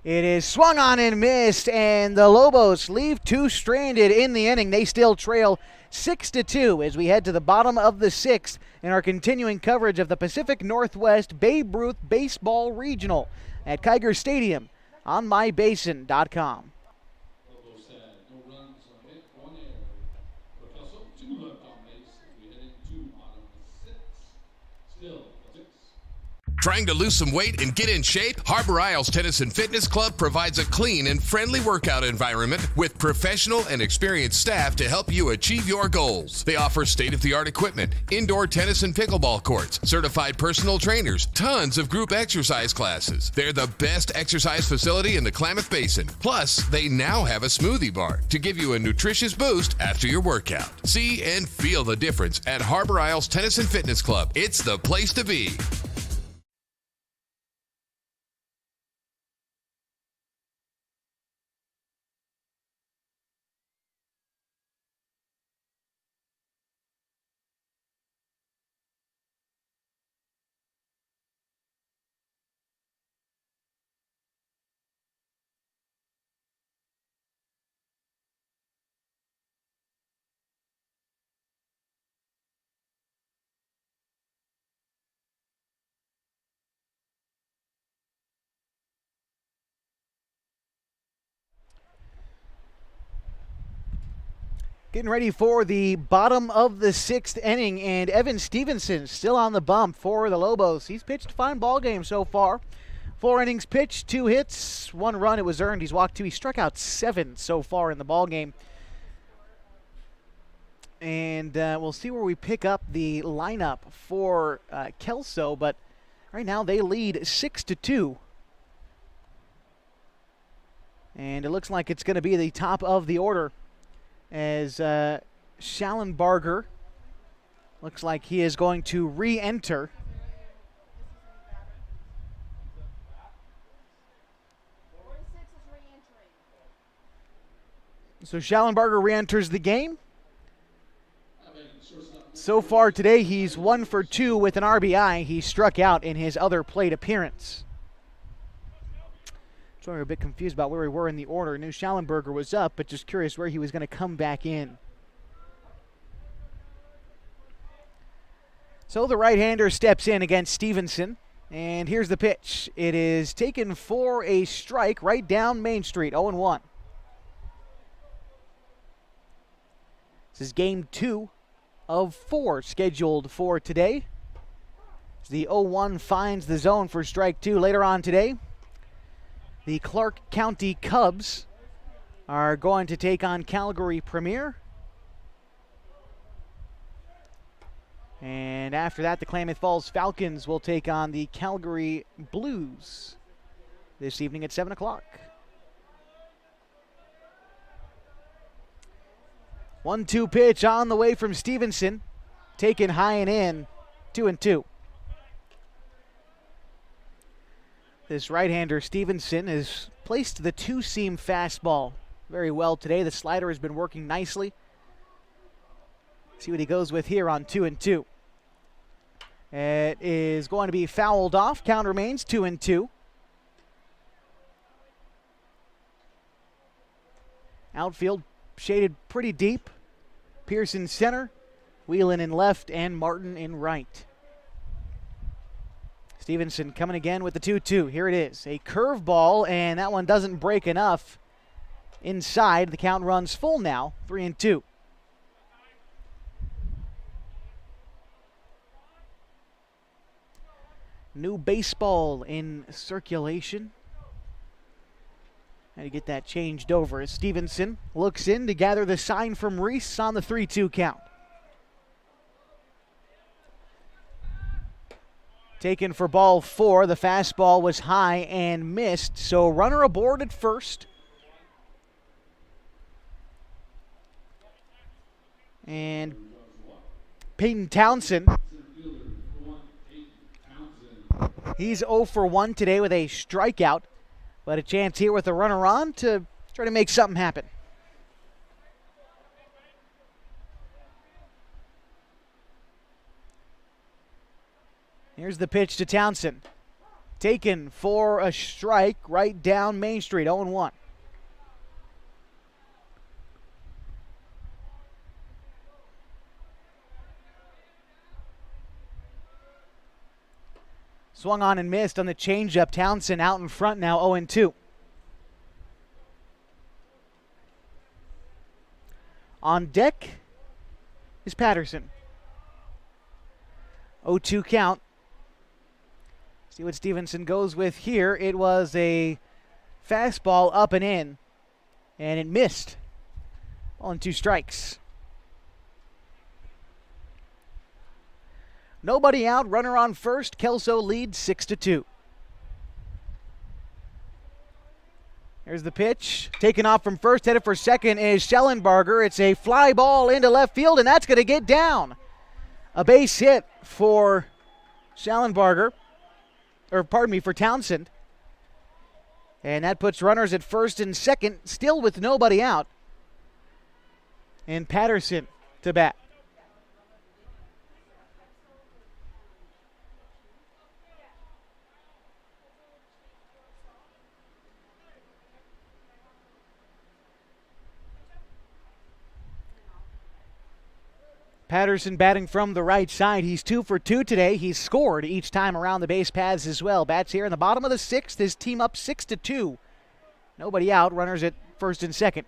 Speaker 2: It is swung on and missed, and the Lobos leave two stranded in the inning. They still trail 6-2 as we head to the bottom of the 6th in our continuing coverage of the Pacific Northwest Babe Ruth Baseball Regional at Kiger Stadium on mybasin.com.
Speaker 1: Logos had no runs, a hit, 1 error. For KELSO, 2 left on base as we head into bottom of the 6th. Still a 6.
Speaker 4: Trying to lose some weight and get in shape? Harbor Isles Tennis and Fitness Club provides a clean and friendly workout environment with professional and experienced staff to help you achieve your goals. They offer state-of-the-art equipment, indoor tennis and pickleball courts, certified personal trainers, tons of group exercise classes. They're the best exercise facility in the Klamath Basin. Plus, they now have a smoothie bar to give you a nutritious boost after your workout. See and feel the difference at Harbor Isles Tennis and Fitness Club. It's the place to be.
Speaker 2: Getting ready for the bottom of the 6th inning, and Evan Stevenson still on the bump for the Lobos. He's pitched a fine ball game so far. 4 innings pitched, 2 hits, 1 run. It was earned. He's walked 2. He struck out 7 so far in the ball game. And we'll see where we pick up the lineup for KELSO, but right now they lead 6-2. And it looks like it's going to be the top of the order, as Schallenberger looks like he is going to re-enter. So Schallenberger re-enters the game. So far today, he's 1 for 2 with an RBI. He struck out in his other plate appearance. So we were a bit confused about where we were in the order. Knew Schallenberger was up, but just curious where he was going to come back in. So the right-hander steps in against Stevenson, and here's the pitch. It is taken for a strike right down Main Street, 0-1. This is game 2 of 4 scheduled for today. The 0-1 finds the zone for strike 2 later on today. The Clark County Cubs are going to take on Calgary Premier. And after that, the Klamath Falls Falcons will take on the Calgary Blues this evening at 7 o'clock. 1-2 pitch on the way from Stevenson. Taken high and in, 2-2. This right-hander, Stevenson, has placed the 2-seam fastball very well today. The slider has been working nicely. See what he goes with here on 2-2. It is going to be fouled off. Count remains 2-2. Outfield shaded pretty deep. Pearson center, Whelan in left, and Martin in right. Stevenson coming again with the 2-2. Here it is. A curveball, and that one doesn't break enough. Inside, the count runs full now, 3-2. New baseball in circulation. How to get that changed over as Stevenson looks in to gather the sign from Reese on the 3-2 count. Taken for ball 4. The fastball was high and missed, so runner aboard at first. And Peyton Townsend, he's 0 for 1 today with a strikeout, but a chance here with a runner on to try to make something happen. Here's the pitch to Townsend. taken for a strike right down Main Street, 0-1. Swung on and missed on the changeup. Townsend out in front now, 0-2. On deck is Patterson. 0-2 count. See what Stevenson goes with here. It was a fastball up and in, and it missed on 2 strikes. Nobody out, runner on first. KELSO leads 6-2. Here's the pitch. Taken off from first, headed for second is Schallenberger. It's a fly ball into left field, and that's going to get down. A base hit for Schallenberger, for Townsend. And that puts runners at first and second, still with nobody out. And Patterson to bat. Patterson batting from the right side. He's 2 for 2 today. He's scored each time around the base paths as well. Bats here in the bottom of the 6th. His team up 6-2. Nobody out. Runners at first and second.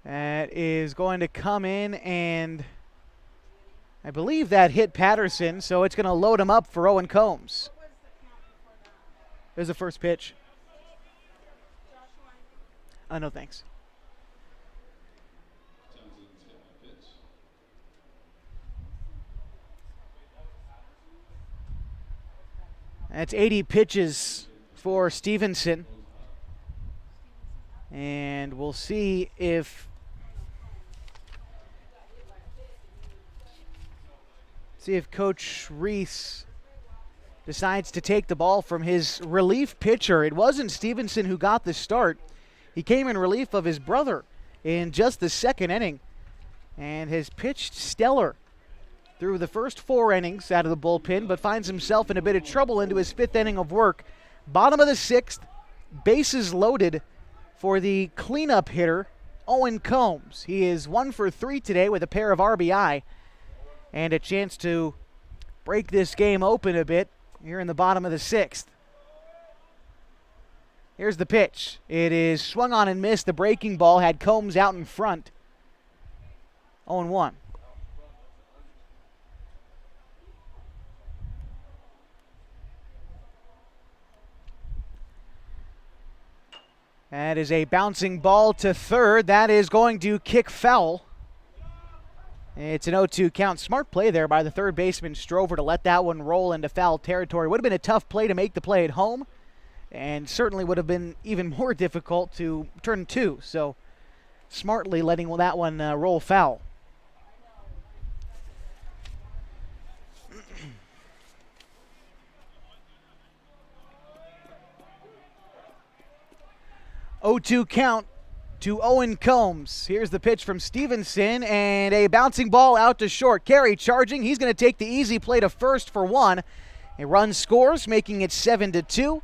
Speaker 2: That is going to come in, and I believe that hit Patterson, so it's going to load him up for Owen Combs. There's the first pitch. No thanks. That's 80 pitches for Stevenson. And we'll see if Coach Reese decides to take the ball from his relief pitcher. It wasn't Stevenson who got the start. He came in relief of his brother in just the 2nd inning and has pitched stellar through the first 4 innings out of the bullpen, but finds himself in a bit of trouble into his 5th inning of work. Bottom of the 6th, bases loaded for the cleanup hitter, Owen Combs. He is 1 for 3 today with a pair of RBI and a chance to break this game open a bit here in the bottom of the 6th. Here's the pitch. It is swung on and missed. The breaking ball had Combs out in front. 0-1. That is a bouncing ball to third. That is going to kick foul. It's an 0-2 count. Smart play there by the third baseman Strover to let that one roll into foul territory. Would have been a tough play to make the play at home, and certainly would have been even more difficult to turn 2. So smartly letting that one roll foul. (0-2) count to Owen Combs. Here's the pitch from Stevenson, and a bouncing ball out to short. Carey charging. He's going to take the easy play to first for 1. A run scores, making it 7-2.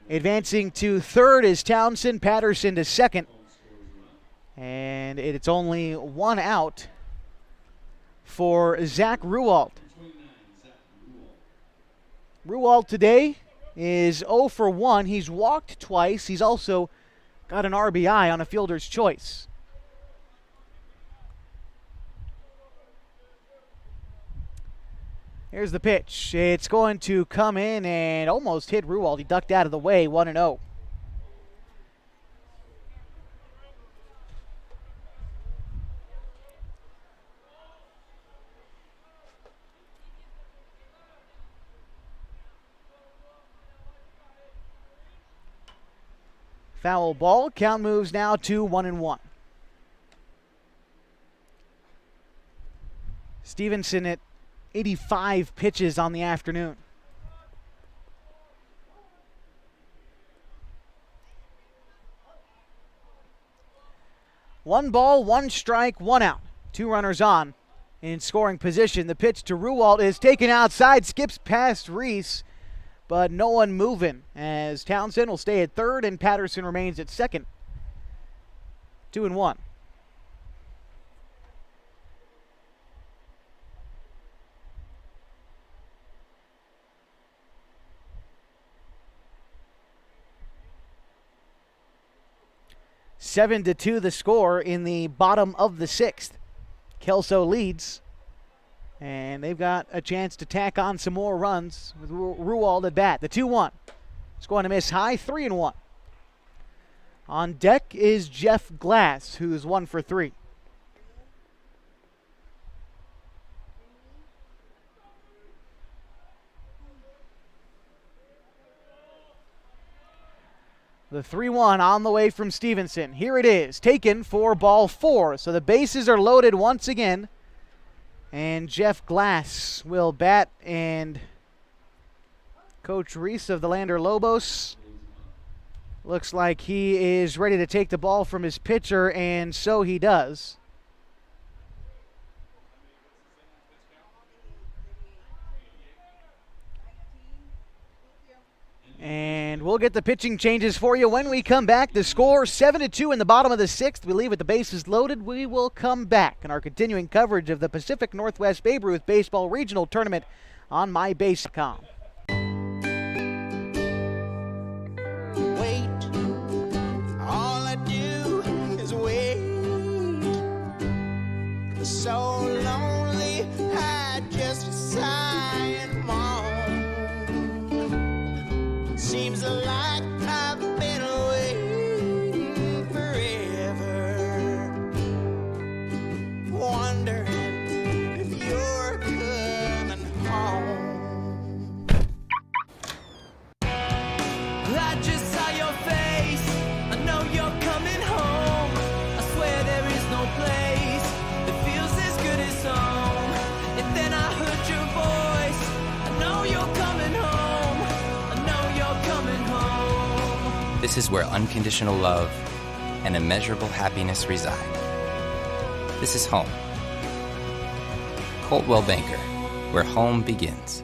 Speaker 2: Advancing to third is Townsend. Patterson to second. And it's only 1 out for Zach Ruwalt. Ruwalt today is 0 for 1. He's walked twice. He's also got an RBI on a fielder's choice. Here's the pitch. It's going to come in and almost hit Ruwalt. He ducked out of the way, 1-0. Foul ball. Count moves now to 1-1. Stevenson at 85 pitches on the afternoon. One ball, 1 strike, 1 out. 2 runners on. in scoring position. The pitch to Ruwalt is taken outside, skips past Reese, but no one moving as Townsend will stay at third and Patterson remains at second. 2-1. Seven to 2 the score in the bottom of the sixth. KELSO leads, and they've got a chance to tack on some more runs with Ruwald at bat. The 2-1. It's going to miss high, 3-1. On deck is Jeff Glass, who's 1 for 3. The 3-1 on the way from Stevenson. Here it is, taken for ball 4. So the bases are loaded once again. And Jeff Glass will bat, and Coach Reese of the Lander Lobos looks like he is ready to take the ball from his pitcher, and so he does. And we'll get the pitching changes for you when we come back. The score 7-2 in the bottom of the sixth. We leave with the bases loaded. We will come back in our continuing coverage of the Pacific Northwest Babe Ruth Baseball Regional Tournament on MyBase.com.
Speaker 9: Wait, all I do is wait. So lonely, I just sigh and moan. Seems like I've been waiting forever, wondering if you're coming home. I just saw your face, I know you're coming home. I swear there is no place that feels as good as home. And then I heard your voice, I know you're coming home.
Speaker 10: This is where unconditional love and immeasurable happiness reside. This is home. Coltwell Banker, where home begins.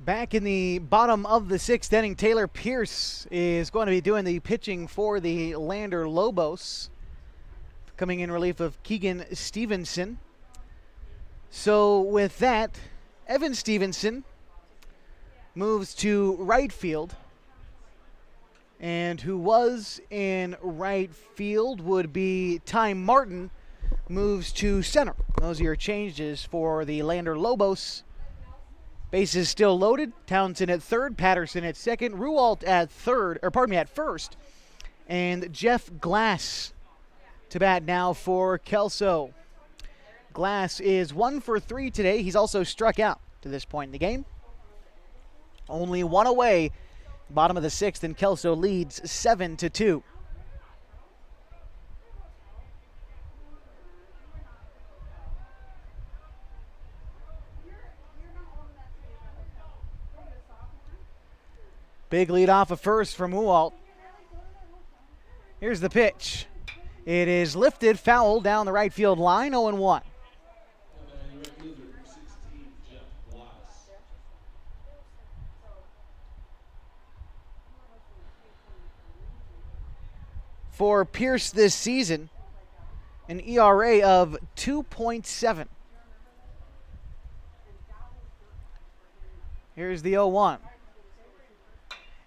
Speaker 2: Back in the bottom of the sixth inning, Taylor Pierce is going to be doing the pitching for the Lander Lobos, coming in relief of Keegan Stevenson. So with that, Evan Stevenson moves to right field, and who was in right field would be Ty Martin, moves to center. Those are your changes for the Lander Lobos. Bases still loaded. Townsend at third, Patterson at second, Ruwalt at first, and Jeff Glass to bat now for KELSO. Glass is 1 for 3 today. He's also struck out to this point in the game. Only one away, bottom of the sixth, and KELSO leads 7-2. Big lead off of first from Ruwalt. Here's the pitch. It is lifted, foul down the right field line, 0-1. For Pierce this season, an ERA of 2.7. Here's the 0-1.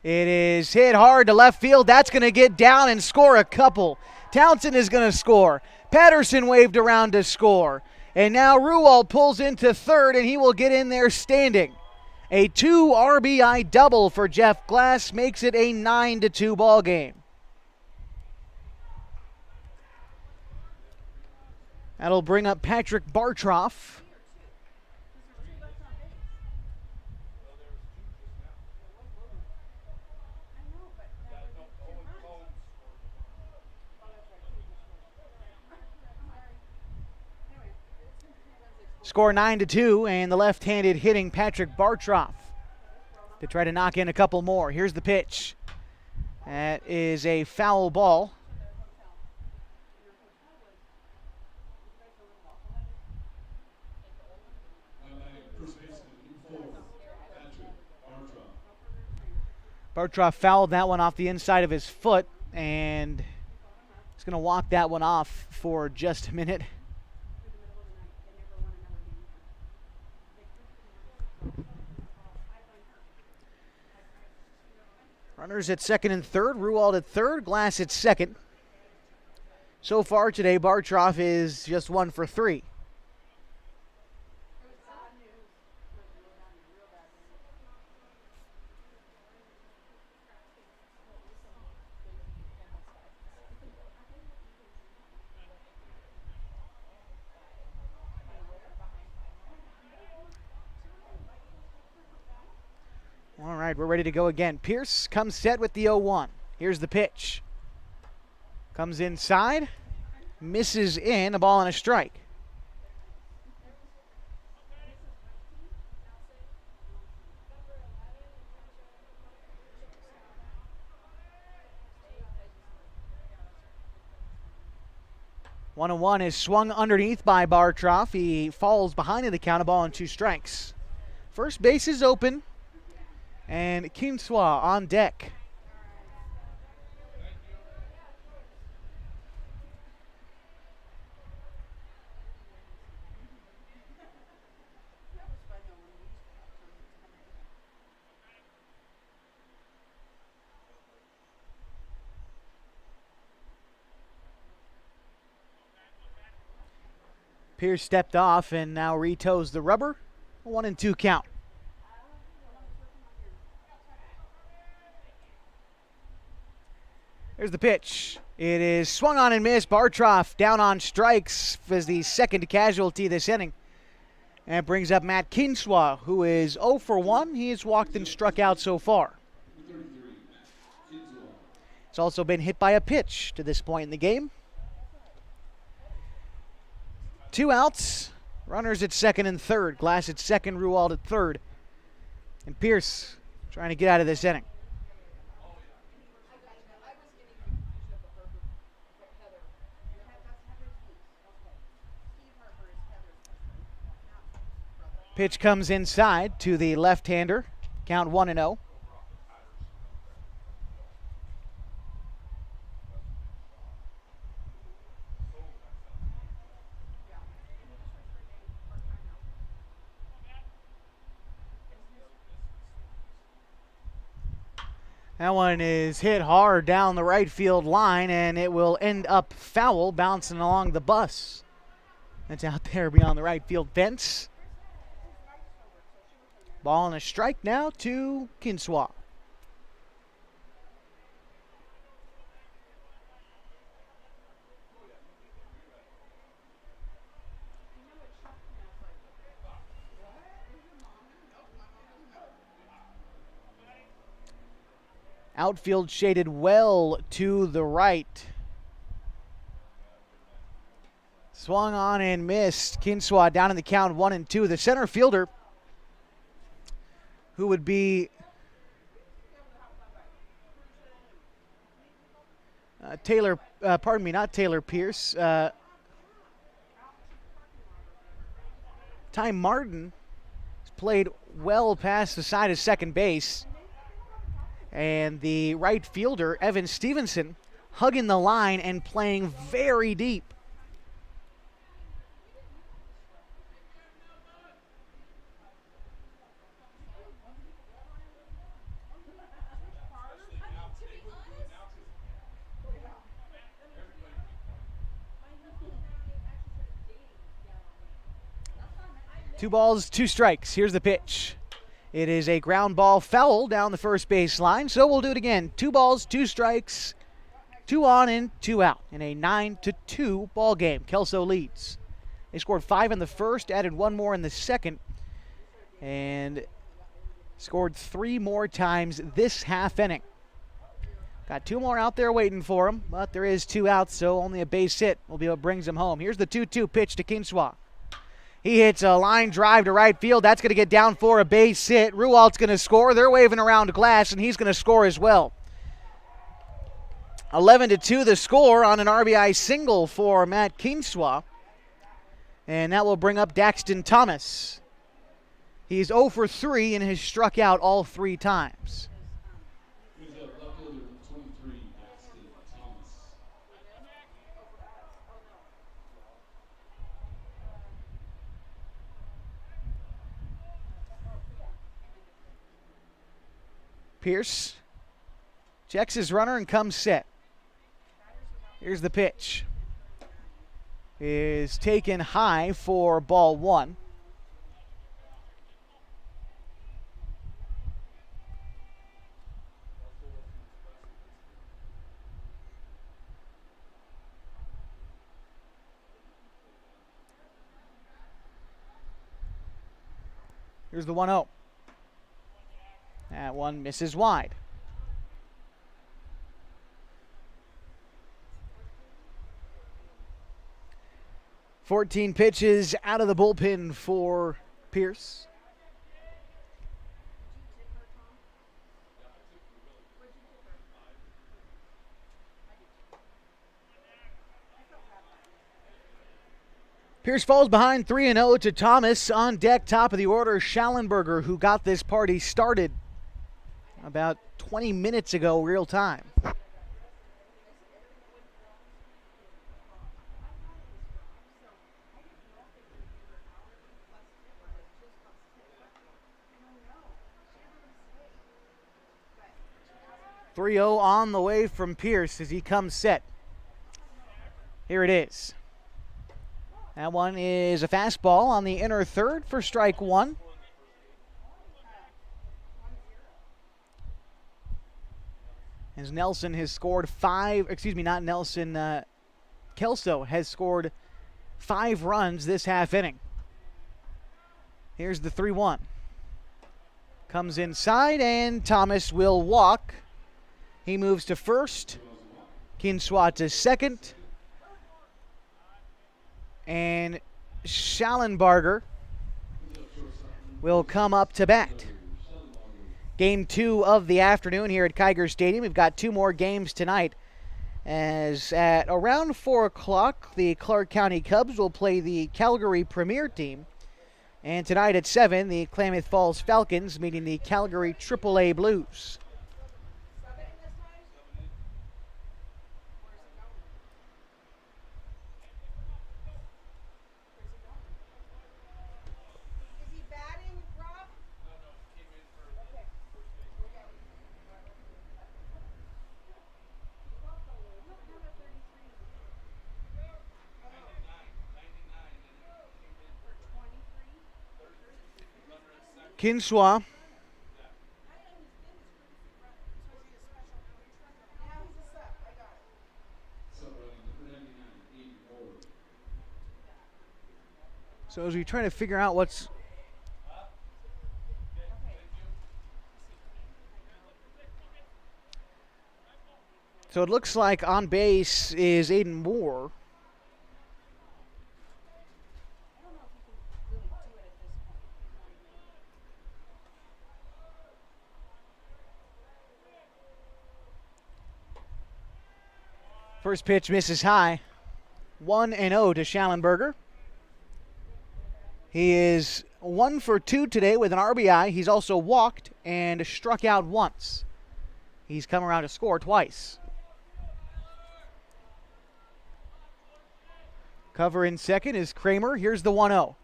Speaker 2: It is hit hard to left field. That's going to get down and score a couple. Townsend is going to score. Patterson waved around to score. And now Ruwald pulls into third, and he will get in there standing. A 2 RBI double for Jeff Glass makes it a 9-2 ball game. That'll bring up Patrick Bartroff. Score 9-2, and the left-handed hitting Patrick Bartroff to try to knock in a couple more. Here's the pitch. That is a foul ball. Bartroff fouled that one off the inside of his foot, and he's going to walk that one off for just a minute. Runners at second and third. Ruwald at third. Glass at second. So far today, Bartroff is just 1 for 3. All right, we're ready to go again. Pierce comes set with the 0-1. Here's the pitch. Comes inside, misses in, a ball and a strike. One and one is swung underneath by Bartroff. He falls behind in the count, a ball and 2 strikes. First base is open. And Kinswa on deck. Pierce stepped off and now retoes the rubber. 1-2 count. Here's the pitch. It is swung on and missed. Bartroff down on strikes as the second casualty this inning. And it brings up Matt Kinswa, who is 0 for 1. He has walked and struck out so far. It's also been hit by a pitch to this point in the game. 2 outs. Runners at second and third. Glass at second, Ruwald at third. And Pierce trying to get out of this inning. Pitch comes inside to the left-hander. Count 1-0. That one is hit hard down the right field line, and it will end up foul, bouncing along the bus. That's out there beyond the right field fence. Ball and a strike now to Kinswa. Outfield shaded well to the right. Swung on and missed. Kinswa down in the count 1-2. The center fielder, who would be not Taylor Pierce. Ty Martin has played well past the side of second base. And the right fielder, Evan Stevenson, hugging the line and playing very deep. 2 balls, 2 strikes. Here's the pitch. It is a ground ball foul down the first base line, so we'll do it again. 2 balls, 2 strikes, 2 on and 2 out in a 9-2 ball game. KELSO leads. They scored 5 in the first, added 1 more in the second, and scored 3 more times this half inning. Got 2 more out there waiting for him, but there is 2 outs, so only a base hit will be what brings him home. Here's the 2-2 pitch to Kinswa. He hits a line drive to right field. That's going to get down for a base hit. Ruwalt's going to score. They're waving around glass, and he's going to score as well. 11-2 the score on an RBI single for Matt Kinswa. And that will bring up Daxton Thomas. He's 0 for 3 and has struck out all 3 times. Pierce checks his runner and comes set. Here's the pitch. Is taken high for ball 1. Here's the 1-0. That one misses wide. "14 pitches out of the bullpen for Pierce. Pierce falls behind 3-0 to Thomas. On deck, top of the order, Schallenberger, who got this party started about 20 minutes ago, real time. "3-0 on the way from Pierce as he comes set. Here it is. That one is a fastball on the inner third for strike 1. As Nelson has scored 5, KELSO has scored 5 runs this half inning. Here's the 3-1. Comes inside and Thomas will walk. He moves to first. Kinswa to second. And Schallenberger will come up to bat. Game 2 of the afternoon here at Kiger Stadium. We've got 2 more games tonight. As at around 4 o'clock, the Clark County Cubs will play the Calgary Premier team. And tonight at 7, the Klamath Falls Falcons meeting the Calgary AAA Blues. Kinswa so as we try to figure out what's so it looks like on base is Aiden Moore. First pitch misses high. 1-0 to Schallenberger. He is 1 for 2 today with an RBI. He's also walked and struck out once. He's come around to score twice. Cover in second is Kramer. Here's the 1-0.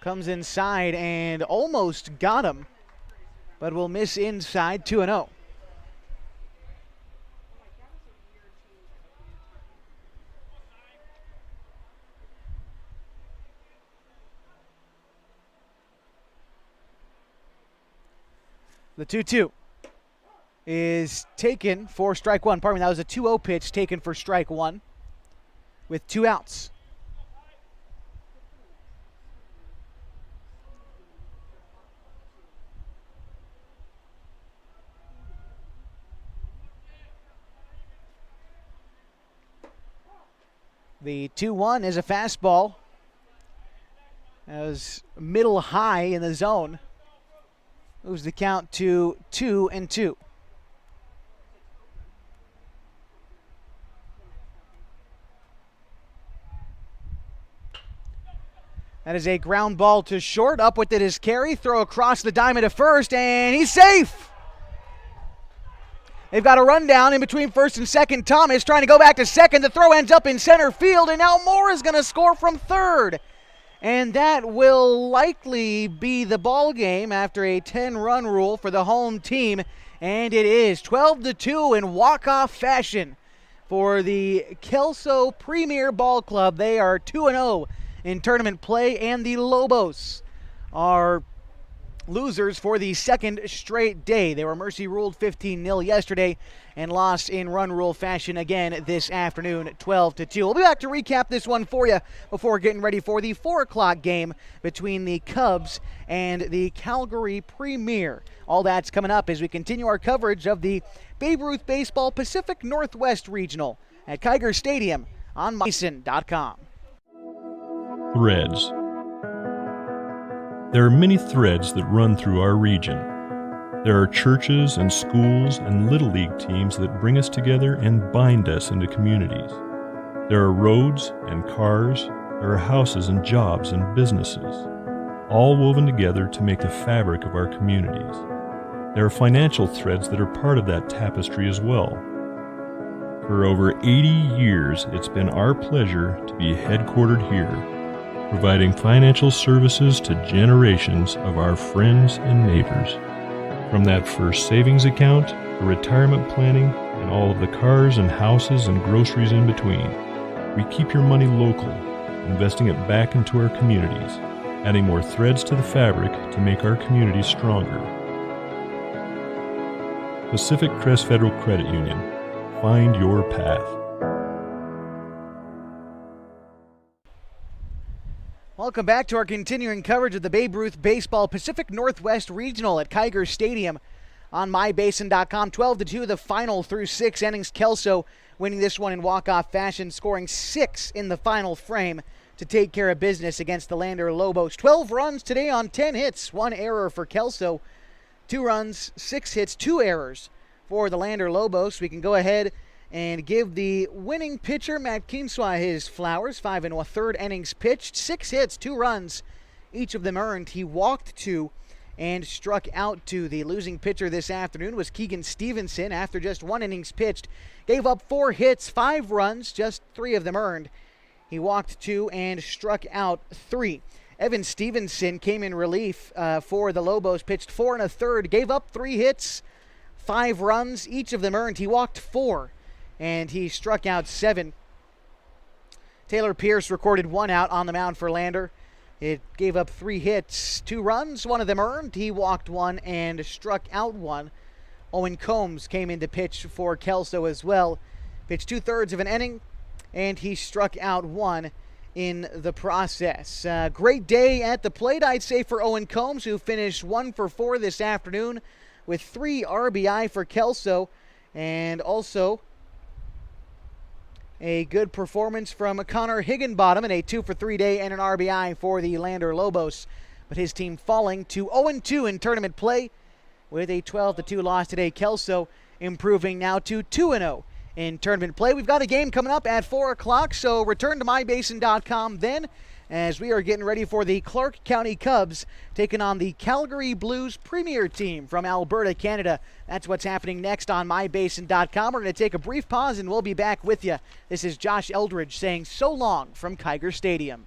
Speaker 2: Comes inside and almost got him, but will miss inside. 2-0. The 2-2 is taken for strike one. Pardon me, that was a 2-0 pitch taken for strike one with 2 outs. The 2-1 is a fastball. That was middle high in the zone. Moves the count to 2-2. That is a ground ball to short. Up with it is Carey. Throw across the diamond to first, and he's safe. They've got a rundown in between first and second. Thomas trying to go back to second. The throw ends up in center field, and now Moore is going to score from third. And that will likely be the ball game after a 10-run rule for the home team. And it is 12-2 in walk-off fashion for the KELSO Premier Ball Club. They are 2-0 in tournament play, and the Lobos are losers for the second straight day. They were mercy ruled 15-0 yesterday and lost in run rule fashion again this afternoon, 12-2. We'll be back to recap this one for you before getting ready for the 4 o'clock game between the Cubs and the Calgary Premier. All that's coming up as we continue our coverage of the Babe Ruth Baseball Pacific Northwest Regional at Kiger Stadium on Mason.com.
Speaker 8: Threads. There are many threads that run through our region. There are churches and schools and Little League teams that bring us together and bind us into communities. There are roads and cars, there are houses and jobs and businesses, all woven together to make the fabric of our communities. There are financial threads that are part of that tapestry as well. For over 80 years, it's been our pleasure to be headquartered here, providing financial services to generations of our friends and neighbors. From that first savings account, to retirement planning, and all of the cars and houses and groceries in between, we keep your money local, investing it back into our communities, adding more threads to the fabric to make our communities stronger. Pacific Crest Federal Credit Union. Find your path.
Speaker 2: Welcome back to our continuing coverage of the Babe Ruth Baseball Pacific Northwest Regional at Kiger Stadium on MyBasin.com. 12-2 the final through 6 innings. KELSO winning this one in walk-off fashion, scoring 6 in the final frame to take care of business against the LANDER Lobos. 12 runs today on 10 hits, 1 error for KELSO, 2 runs, 6 hits, 2 errors for the LANDER Lobos. We can go ahead and give the winning pitcher, Matt Kinswa, his flowers. 5 1/3 innings pitched, 6 hits, 2 runs, each of them earned. He walked 2 and struck out 2. The losing pitcher this afternoon was Keegan Stevenson. After just 1 innings pitched, gave up 4 hits, 5 runs, just 3 of them earned. He walked 2 and struck out 3. Evan Stevenson came in relief for the Lobos, pitched 4 1/3, gave up 3 hits, 5 runs, each of them earned. He walked 4. And he struck out 7. Taylor Pierce recorded 1 out on the mound for LANDER. It gave up 3 hits, 2 runs, 1 of them earned. He walked 1 and struck out 1. Owen Combs came in to pitch for KELSO as well. Pitched 2/3 of an inning, and he struck out 1 in the process. Great day at the plate, I'd say, for Owen Combs, who finished 1 for 4 this afternoon with 3 RBI for KELSO, and also a good performance from Connor Higginbottom in a 2 for 3 day and an RBI for the LANDER Lobos. But his team falling to 0-2 in tournament play with a 12-2 loss today. KELSO improving now to 2-0 in tournament play. We've got a game coming up at 4 o'clock, so return to MyBasin.com then as we are getting ready for the Clark County Cubs taking on the Calgary Blues Premier team from Alberta, Canada. That's what's happening next on MyBasin.com. We're going to take a brief pause and we'll be back with you. This is Josh Eldridge saying so long from Kiger Stadium.